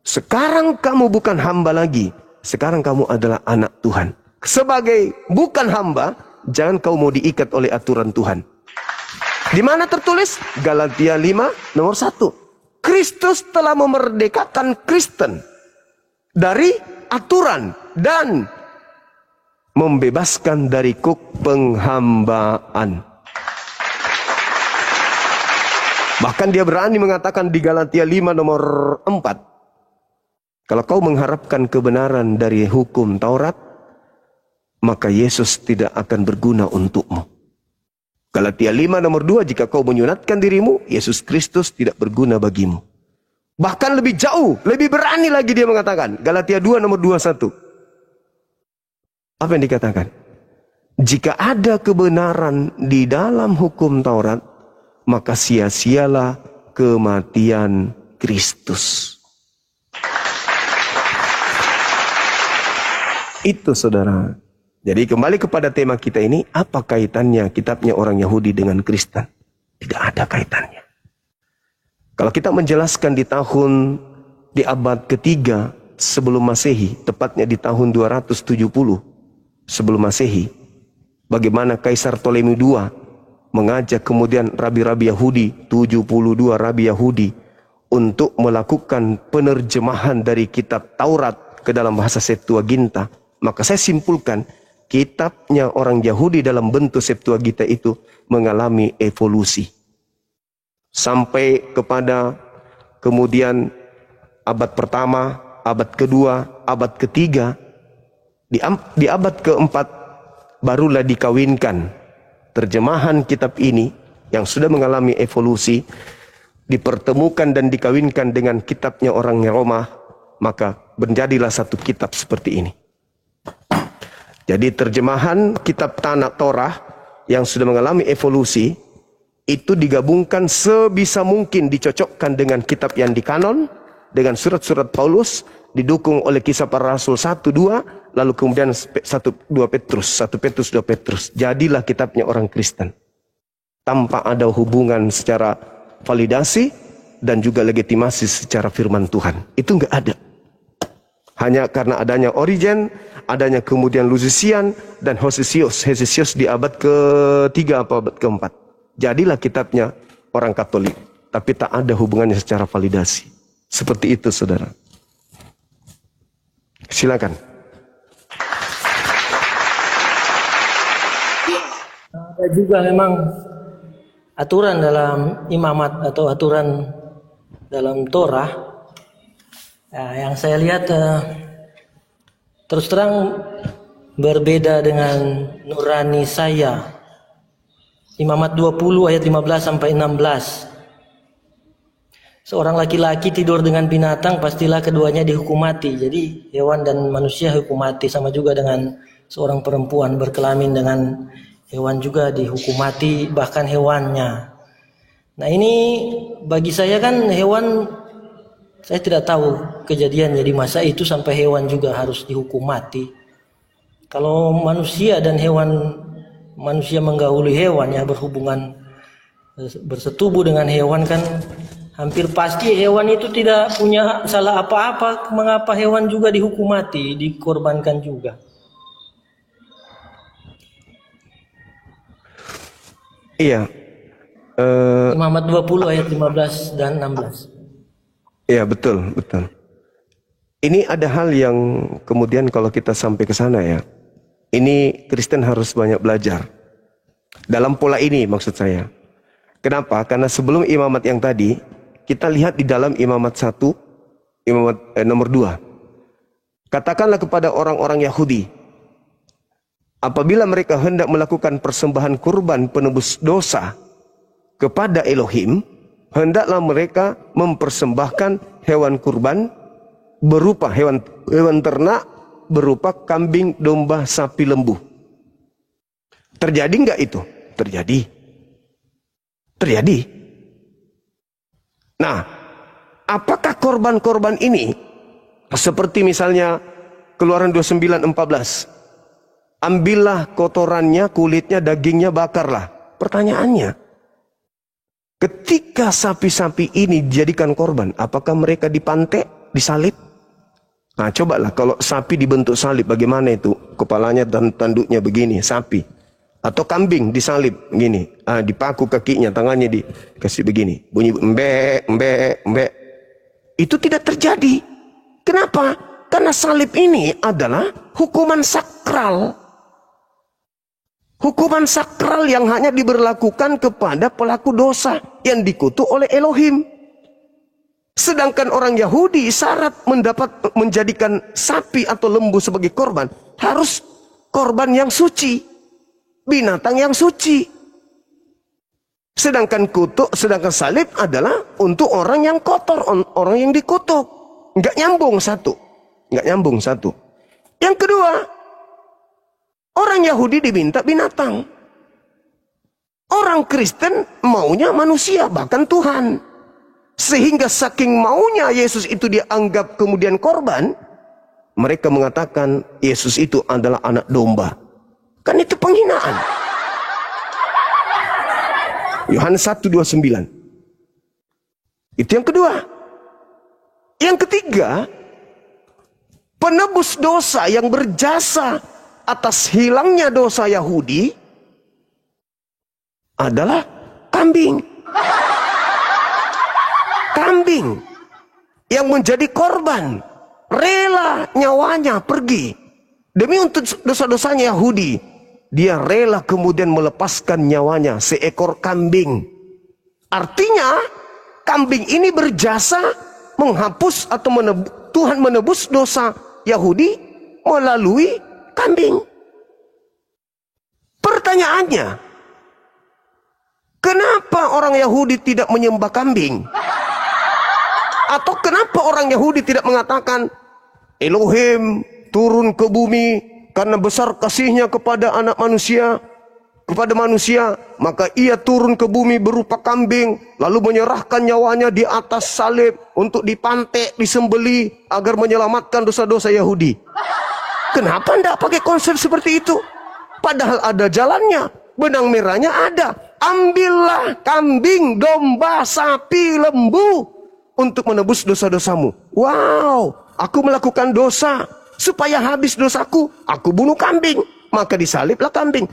Sekarang kamu bukan hamba lagi. Sekarang kamu adalah anak Tuhan. Sebagai bukan hamba, jangan kau mau diikat oleh aturan Tuhan. Di mana tertulis? Galatia 5 nomor 1. Kristus telah memerdekakan Kristen dari aturan dan membebaskan dari kuk penghambaan. Bahkan dia berani mengatakan di Galatia 5 nomor 4. Kalau kau mengharapkan kebenaran dari hukum Taurat, maka Yesus tidak akan berguna untukmu. Galatia 5 nomor 2, jika kau menyunatkan dirimu, Yesus Kristus tidak berguna bagimu. Bahkan lebih jauh, lebih berani lagi dia mengatakan. Galatia 2 nomor 21. Apa yang dikatakan? Jika ada kebenaran di dalam hukum Taurat, maka sia-sialah kematian Kristus. Itu saudara. Jadi kembali kepada tema kita ini, apa kaitannya kitabnya orang Yahudi dengan Kristen? Tidak ada kaitannya. Kalau kita menjelaskan di abad ketiga sebelum Masehi, tepatnya di tahun 270 sebelum Masehi, bagaimana Kaisar Ptolemy II mengajak kemudian rabi-rabi Yahudi, 72 rabi Yahudi, untuk melakukan penerjemahan dari kitab Taurat ke dalam bahasa Septuaginta. Maka saya simpulkan, kitabnya orang Yahudi dalam bentuk Septuaginta itu mengalami evolusi. Sampai kepada kemudian abad pertama, abad kedua, abad ketiga, di abad keempat barulah dikawinkan terjemahan kitab ini yang sudah mengalami evolusi, dipertemukan dan dikawinkan dengan kitabnya orang Roma, maka menjadilah satu kitab seperti ini. Jadi terjemahan kitab Tanakh Torah yang sudah mengalami evolusi itu digabungkan sebisa mungkin, dicocokkan dengan kitab yang dikanon, dengan surat-surat Paulus, didukung oleh Kisah Para Rasul 1, 2, lalu kemudian 1 Petrus 2 Petrus. Jadilah kitabnya orang Kristen. Tanpa ada hubungan secara validasi dan juga legitimasi secara firman Tuhan. Itu enggak ada. Hanya karena adanya Origen, adanya kemudian Lusisian dan Hosesius. Hosesius di abad ke-3 atau abad ke-4. Jadilah kitabnya orang Katolik. Tapi tak ada hubungannya secara validasi. Seperti itu, saudara. Silakan. Ada juga memang aturan dalam imamat atau aturan dalam Torah. Nah, yang saya lihat terus terang berbeda dengan nurani saya. Imamat 20 ayat 15 sampai 16. Seorang laki-laki tidur dengan binatang, pastilah keduanya dihukum mati. Jadi hewan dan manusia hukum mati, sama juga dengan seorang perempuan berkelamin dengan hewan juga dihukum mati, bahkan hewannya. Nah, ini bagi saya kan hewan, saya tidak tahu kejadiannya di masa itu sampai hewan juga harus dihukum mati. Kalau manusia dan hewan, manusia menggauли hewan, ya berhubungan, bersetubuh dengan hewan, kan hampir pasti hewan itu tidak punya salah apa-apa. Mengapa hewan juga dihukum mati, dikorbankan juga? Iya. Imamat 20 ayat 15 dan 16. Iya, betul, betul. Ini ada hal yang kemudian kalau kita sampai ke sana, ya, ini Kristen harus banyak belajar. Dalam pola ini maksud saya. Kenapa? Karena sebelum imamat yang tadi, kita lihat di dalam imamat 1, imamat nomor 2. Katakanlah kepada orang-orang Yahudi, apabila mereka hendak melakukan persembahan kurban penebus dosa kepada Elohim, hendaklah mereka mempersembahkan hewan kurban berupa hewan ternak, berupa kambing, domba, sapi, lembu. Terjadi enggak itu? Terjadi. Terjadi. Nah, apakah korban-korban ini seperti misalnya Keluaran 29:14, ambillah kotorannya, kulitnya, dagingnya, bakarlah. Pertanyaannya, ketika sapi-sapi ini dijadikan korban, apakah mereka dipantek, disalib? Nah, cobalah kalau sapi dibentuk salib, bagaimana itu? Kepalanya dan tanduknya begini, sapi. Atau kambing disalib, begini. Dipaku kakinya, tangannya dikasih begini. Bunyi mbek, mbek, mbek. Itu tidak terjadi. Kenapa? Karena salib ini adalah hukuman sakral. Hukuman sakral yang hanya diberlakukan kepada pelaku dosa yang dikutuk oleh Elohim. Sedangkan orang Yahudi syarat menjadikan sapi atau lembu sebagai korban, harus korban yang suci, binatang yang suci. Sedangkan salib adalah untuk orang yang kotor, orang yang dikutuk. Nggak nyambung satu. Nggak nyambung satu. Yang kedua, orang Yahudi diminta binatang. Orang Kristen maunya manusia, bahkan Tuhan. Sehingga saking maunya Yesus itu dianggap kemudian korban, mereka mengatakan Yesus itu adalah anak domba. Kan itu penghinaan. Yohanes 1:29. Itu yang kedua. Yang ketiga, penebus dosa yang berjasa atas hilangnya dosa Yahudi adalah kambing. Kambing yang menjadi korban, rela nyawanya pergi Demi untuk dosa-dosanya Yahudi, dia rela kemudian melepaskan nyawanya seekor kambing. Artinya, kambing ini berjasa menghapus atau Tuhan menebus dosa Yahudi melalui kambing. Pertanyaannya, kenapa orang Yahudi tidak menyembah kambing? Atau kenapa orang Yahudi tidak mengatakan Elohim turun ke bumi karena besar kasihnya kepada anak manusia, kepada manusia, maka ia turun ke bumi berupa kambing, lalu menyerahkan nyawanya di atas salib untuk dipantek, disembeli agar menyelamatkan dosa-dosa Yahudi. Kenapa tidak pakai konsep seperti itu? Padahal ada jalannya, benang merahnya ada. Ambillah kambing, domba, sapi, lembu untuk menebus dosa-dosamu. Wow, aku melakukan dosa. Supaya habis dosaku, aku bunuh kambing. Maka disaliblah kambing.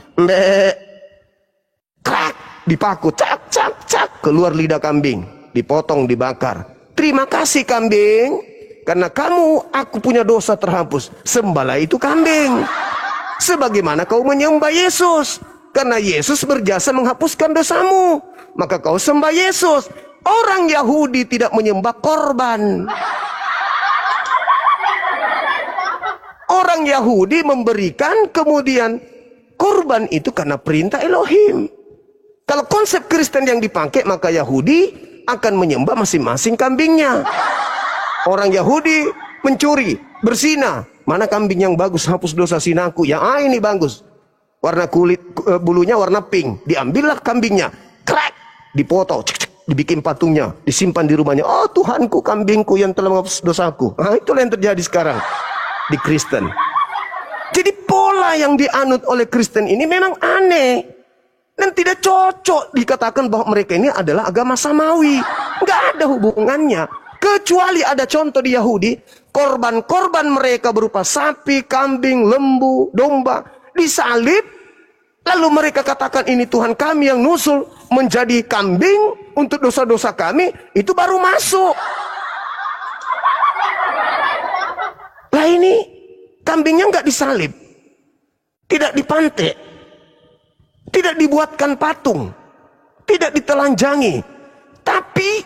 Krak, dipaku, cak, cak, cak. Keluar lidah kambing. Dipotong, dibakar. Terima kasih kambing. Karena kamu, aku punya dosa terhapus. Sembahlah itu kambing. Sebagaimana kau menyembah Yesus. Karena Yesus berjasa menghapuskan dosamu. Maka kau sembah Yesus. Orang Yahudi tidak menyembah korban. Orang Yahudi memberikan kemudian korban itu karena perintah Elohim. Kalau konsep Kristen yang dipakai, maka Yahudi akan menyembah masing-masing kambingnya. Orang Yahudi mencuri, berzina. Mana kambing yang bagus hapus dosa zinaku? Yang ini bagus. Warna kulit bulunya warna pink. Diambillah kambingnya. Krek, dipotong, dibikin patungnya, disimpan di rumahnya. Oh Tuhanku, kambingku yang telah menghapus dosaku. Nah, itulah yang terjadi sekarang di Kristen. Jadi pola yang dianut oleh Kristen ini memang aneh dan tidak cocok dikatakan bahwa mereka ini adalah agama samawi. Nggak ada hubungannya. Kecuali ada contoh di Yahudi, korban-korban mereka berupa sapi, kambing, lembu, domba disalib, lalu mereka katakan ini Tuhan kami yang nusul menjadi kambing untuk dosa-dosa kami, itu baru masuk. Lah ini kambingnya nggak disalib, tidak dipantek, tidak dibuatkan patung, tidak ditelanjangi, tapi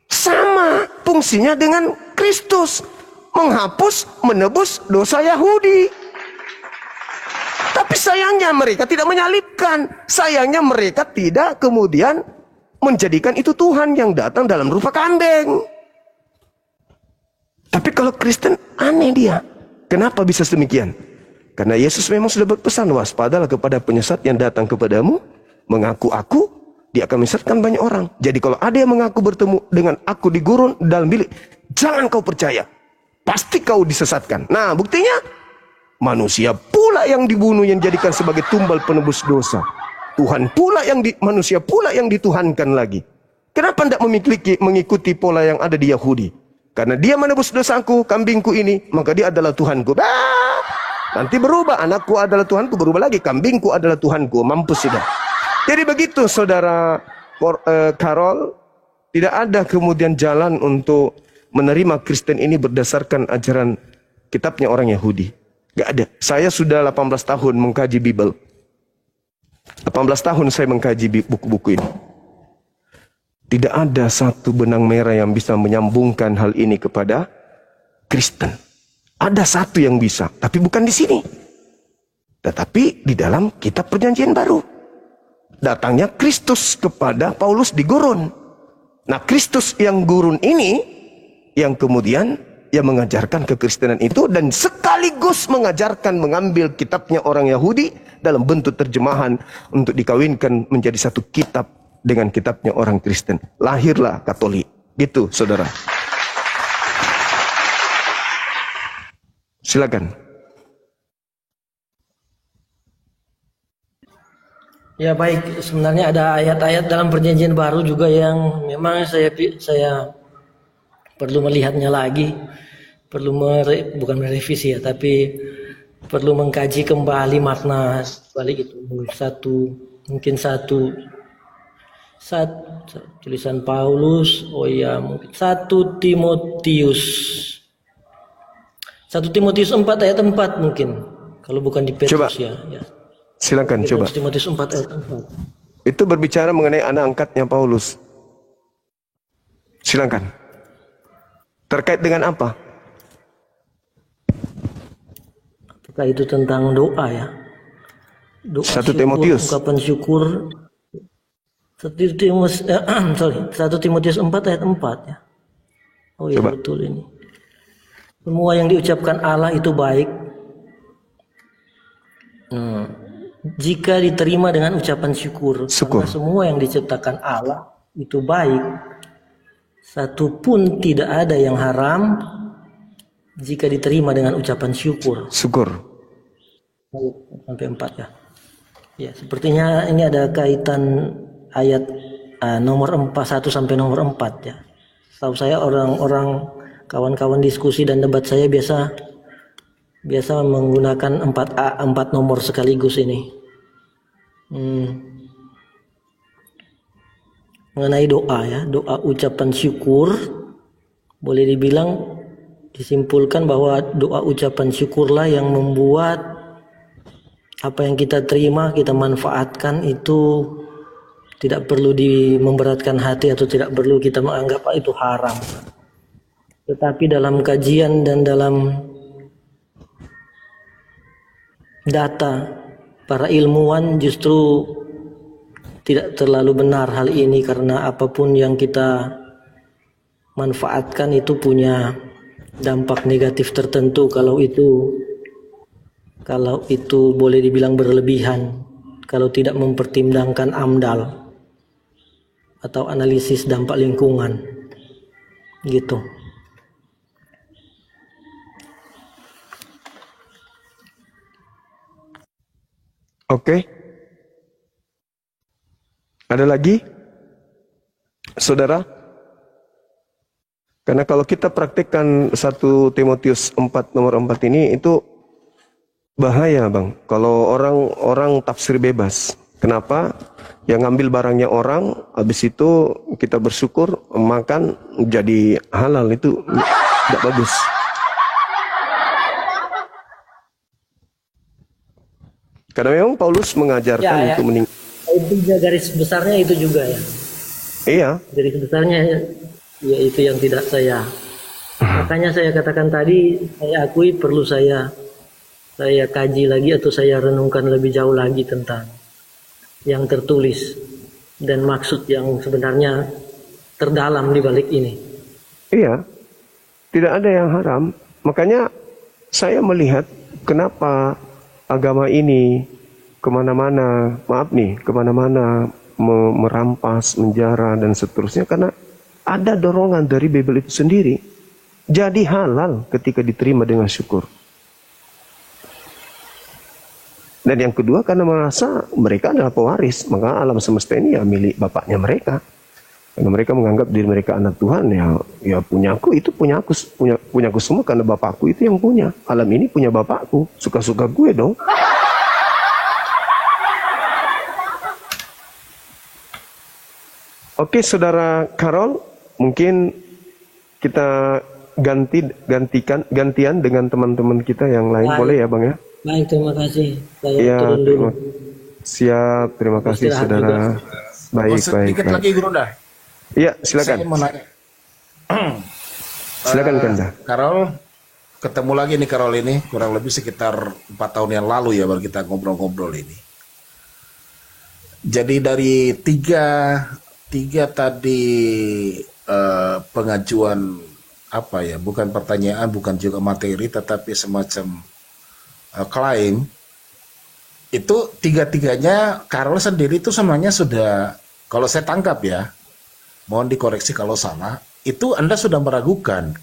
sama fungsinya dengan Kristus, menghapus, menebus dosa Yahudi. Tapi sayangnya mereka tidak menyalibkan, sayangnya mereka tidak kemudian menjadikan itu Tuhan yang datang dalam rupa kambing. Tapi kalau Kristen aneh dia. Kenapa bisa demikian? Karena Yesus memang sudah berpesan, waspadalah kepada penyesat yang datang kepadamu, mengaku aku, dia akan menyesatkan banyak orang. Jadi kalau ada yang mengaku bertemu dengan aku di gurun dalam bilik, jangan kau percaya. Pasti kau disesatkan. Nah buktinya, manusia pula yang dibunuh, yang dijadikan sebagai tumbal penebus dosa. Tuhan pula manusia pula yang dituhankan lagi. Kenapa tidak mengikuti pola yang ada di Yahudi? Karena dia menebus dosaku, kambingku ini, maka dia adalah Tuhanku. Nanti berubah, anakku adalah Tuhanku, berubah lagi, kambingku adalah Tuhanku. Mampus sudah. Jadi begitu saudara Karol, tidak ada kemudian jalan untuk menerima Kristen ini berdasarkan ajaran kitabnya orang Yahudi. Gak ada. Saya sudah 18 tahun mengkaji Bible. 18 tahun saya mengkaji buku-buku ini. Tidak ada satu benang merah yang bisa menyambungkan hal ini kepada Kristen. Ada satu yang bisa, tapi bukan di sini. Tetapi di dalam kitab Perjanjian Baru. Datangnya Kristus kepada Paulus di gurun. Nah, Kristus yang gurun ini yang kemudian yang mengajarkan kekristenan itu dan sekaligus mengajarkan mengambil kitabnya orang Yahudi dalam bentuk terjemahan untuk dikawinkan menjadi satu kitab dengan kitabnya orang Kristen. Lahirlah Katolik. Gitu, saudara. Silakan. Ya baik, sebenarnya ada ayat-ayat dalam Perjanjian Baru juga yang memang saya perlu melihatnya lagi, perlu bukan merevisi ya, tapi perlu mengkaji kembali makna balik itu. Mungkin satu tulisan Paulus, mungkin 1 Timotius 1 Timotius 4 ayat 4 mungkin. Kalau bukan di Petrus Coba. ya. Silakan coba. 1 Timotius 4 ayat 4. Itu berbicara mengenai anak angkatnya Paulus. Silakan. Terkait dengan apa? Apakah itu tentang doa ya? Doa 1 syukur, Timotius. ungkapan syukur. 1 Timotius 4 ayat 4 ya. Oh iya Coba. betul ini. Semua yang diucapkan Allah itu baik. Jika diterima dengan ucapan syukur. Syukur. Karena semua yang diciptakan Allah itu baik. Satu pun tidak ada yang haram jika diterima dengan ucapan syukur. Syukur. Sampai 4 ya. Ya, sepertinya ini ada kaitan ayat nomor 1 sampai nomor 4 ya. Tahu saya orang-orang kawan-kawan diskusi dan debat saya biasa menggunakan 4 nomor sekaligus ini. Mengenai doa ya, doa ucapan syukur, boleh dibilang disimpulkan bahwa doa ucapan syukurlah yang membuat apa yang kita terima, kita manfaatkan itu tidak perlu memberatkan hati atau tidak perlu kita menganggap itu haram. Tetapi dalam kajian dan dalam data para ilmuwan justru tidak terlalu benar hal ini, karena apapun yang kita manfaatkan itu punya dampak negatif tertentu kalau itu boleh dibilang berlebihan, kalau tidak mempertimbangkan amdal atau analisis dampak lingkungan gitu. Oke. Ada lagi? Saudara? Karena kalau kita praktikkan 1 Timotius 4 nomor 4 ini itu bahaya, Bang. Kalau orang tafsir bebas. Kenapa? Yang ngambil barangnya orang, habis itu kita bersyukur, makan jadi halal, itu tidak bagus. Karena memang Paulus mengajarkan untuk meninggal. Intinya garis besarnya itu juga ya. Iya. Garis besarnya ya itu yang tidak saya. Makanya saya katakan tadi, saya akui perlu saya kaji lagi atau saya renungkan lebih jauh lagi tentang yang tertulis dan maksud yang sebenarnya terdalam di balik ini. Iya. Tidak ada yang haram. Makanya saya melihat kenapa agama ini kemana-mana, merampas, menjara dan seterusnya, karena ada dorongan dari Bible itu sendiri. Jadi halal ketika diterima dengan syukur. Dan yang kedua, karena merasa mereka adalah pewaris, maka alam semesta ini ya milik bapaknya mereka. Karena mereka menganggap diri mereka anak Tuhan, ya punyaku itu punyaku semua karena bapakku itu yang punya. Alam ini punya bapakku, suka-suka gue dong. Oke, Saudara Karol, mungkin kita gantian dengan teman-teman kita yang lain. Boleh ya, Bang ya? Baik, terima kasih. Saya Ya, turun dulu. siap, terima kasih Istirahat Saudara. juga. Sedikit lagi, Gurunda. Iya, silakan. Saya mau nanya. Silakan, Kanda. Karol, ketemu lagi nih Karol ini, kurang lebih sekitar 4 tahun yang lalu ya baru kita ngobrol-ngobrol ini. Jadi dari tiga tadi pengajuan apa ya, bukan pertanyaan, bukan juga materi, tetapi semacam klaim, itu tiga-tiganya Karol sendiri itu semuanya sudah, kalau saya tangkap ya, mohon dikoreksi kalau salah, itu Anda sudah meragukan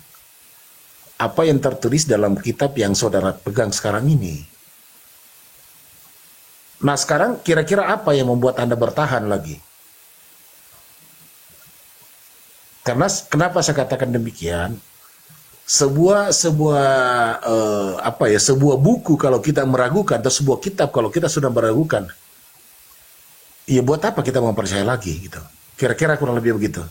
apa yang tertulis dalam kitab yang saudara pegang sekarang ini. Nah sekarang kira-kira apa yang membuat Anda bertahan lagi? Karena kenapa saya katakan demikian? Sebuah buku kalau kita meragukan, atau sebuah kitab kalau kita sudah meragukan, ya buat apa kita mempercayai lagi gitu? Kira-kira kurang lebih begitu.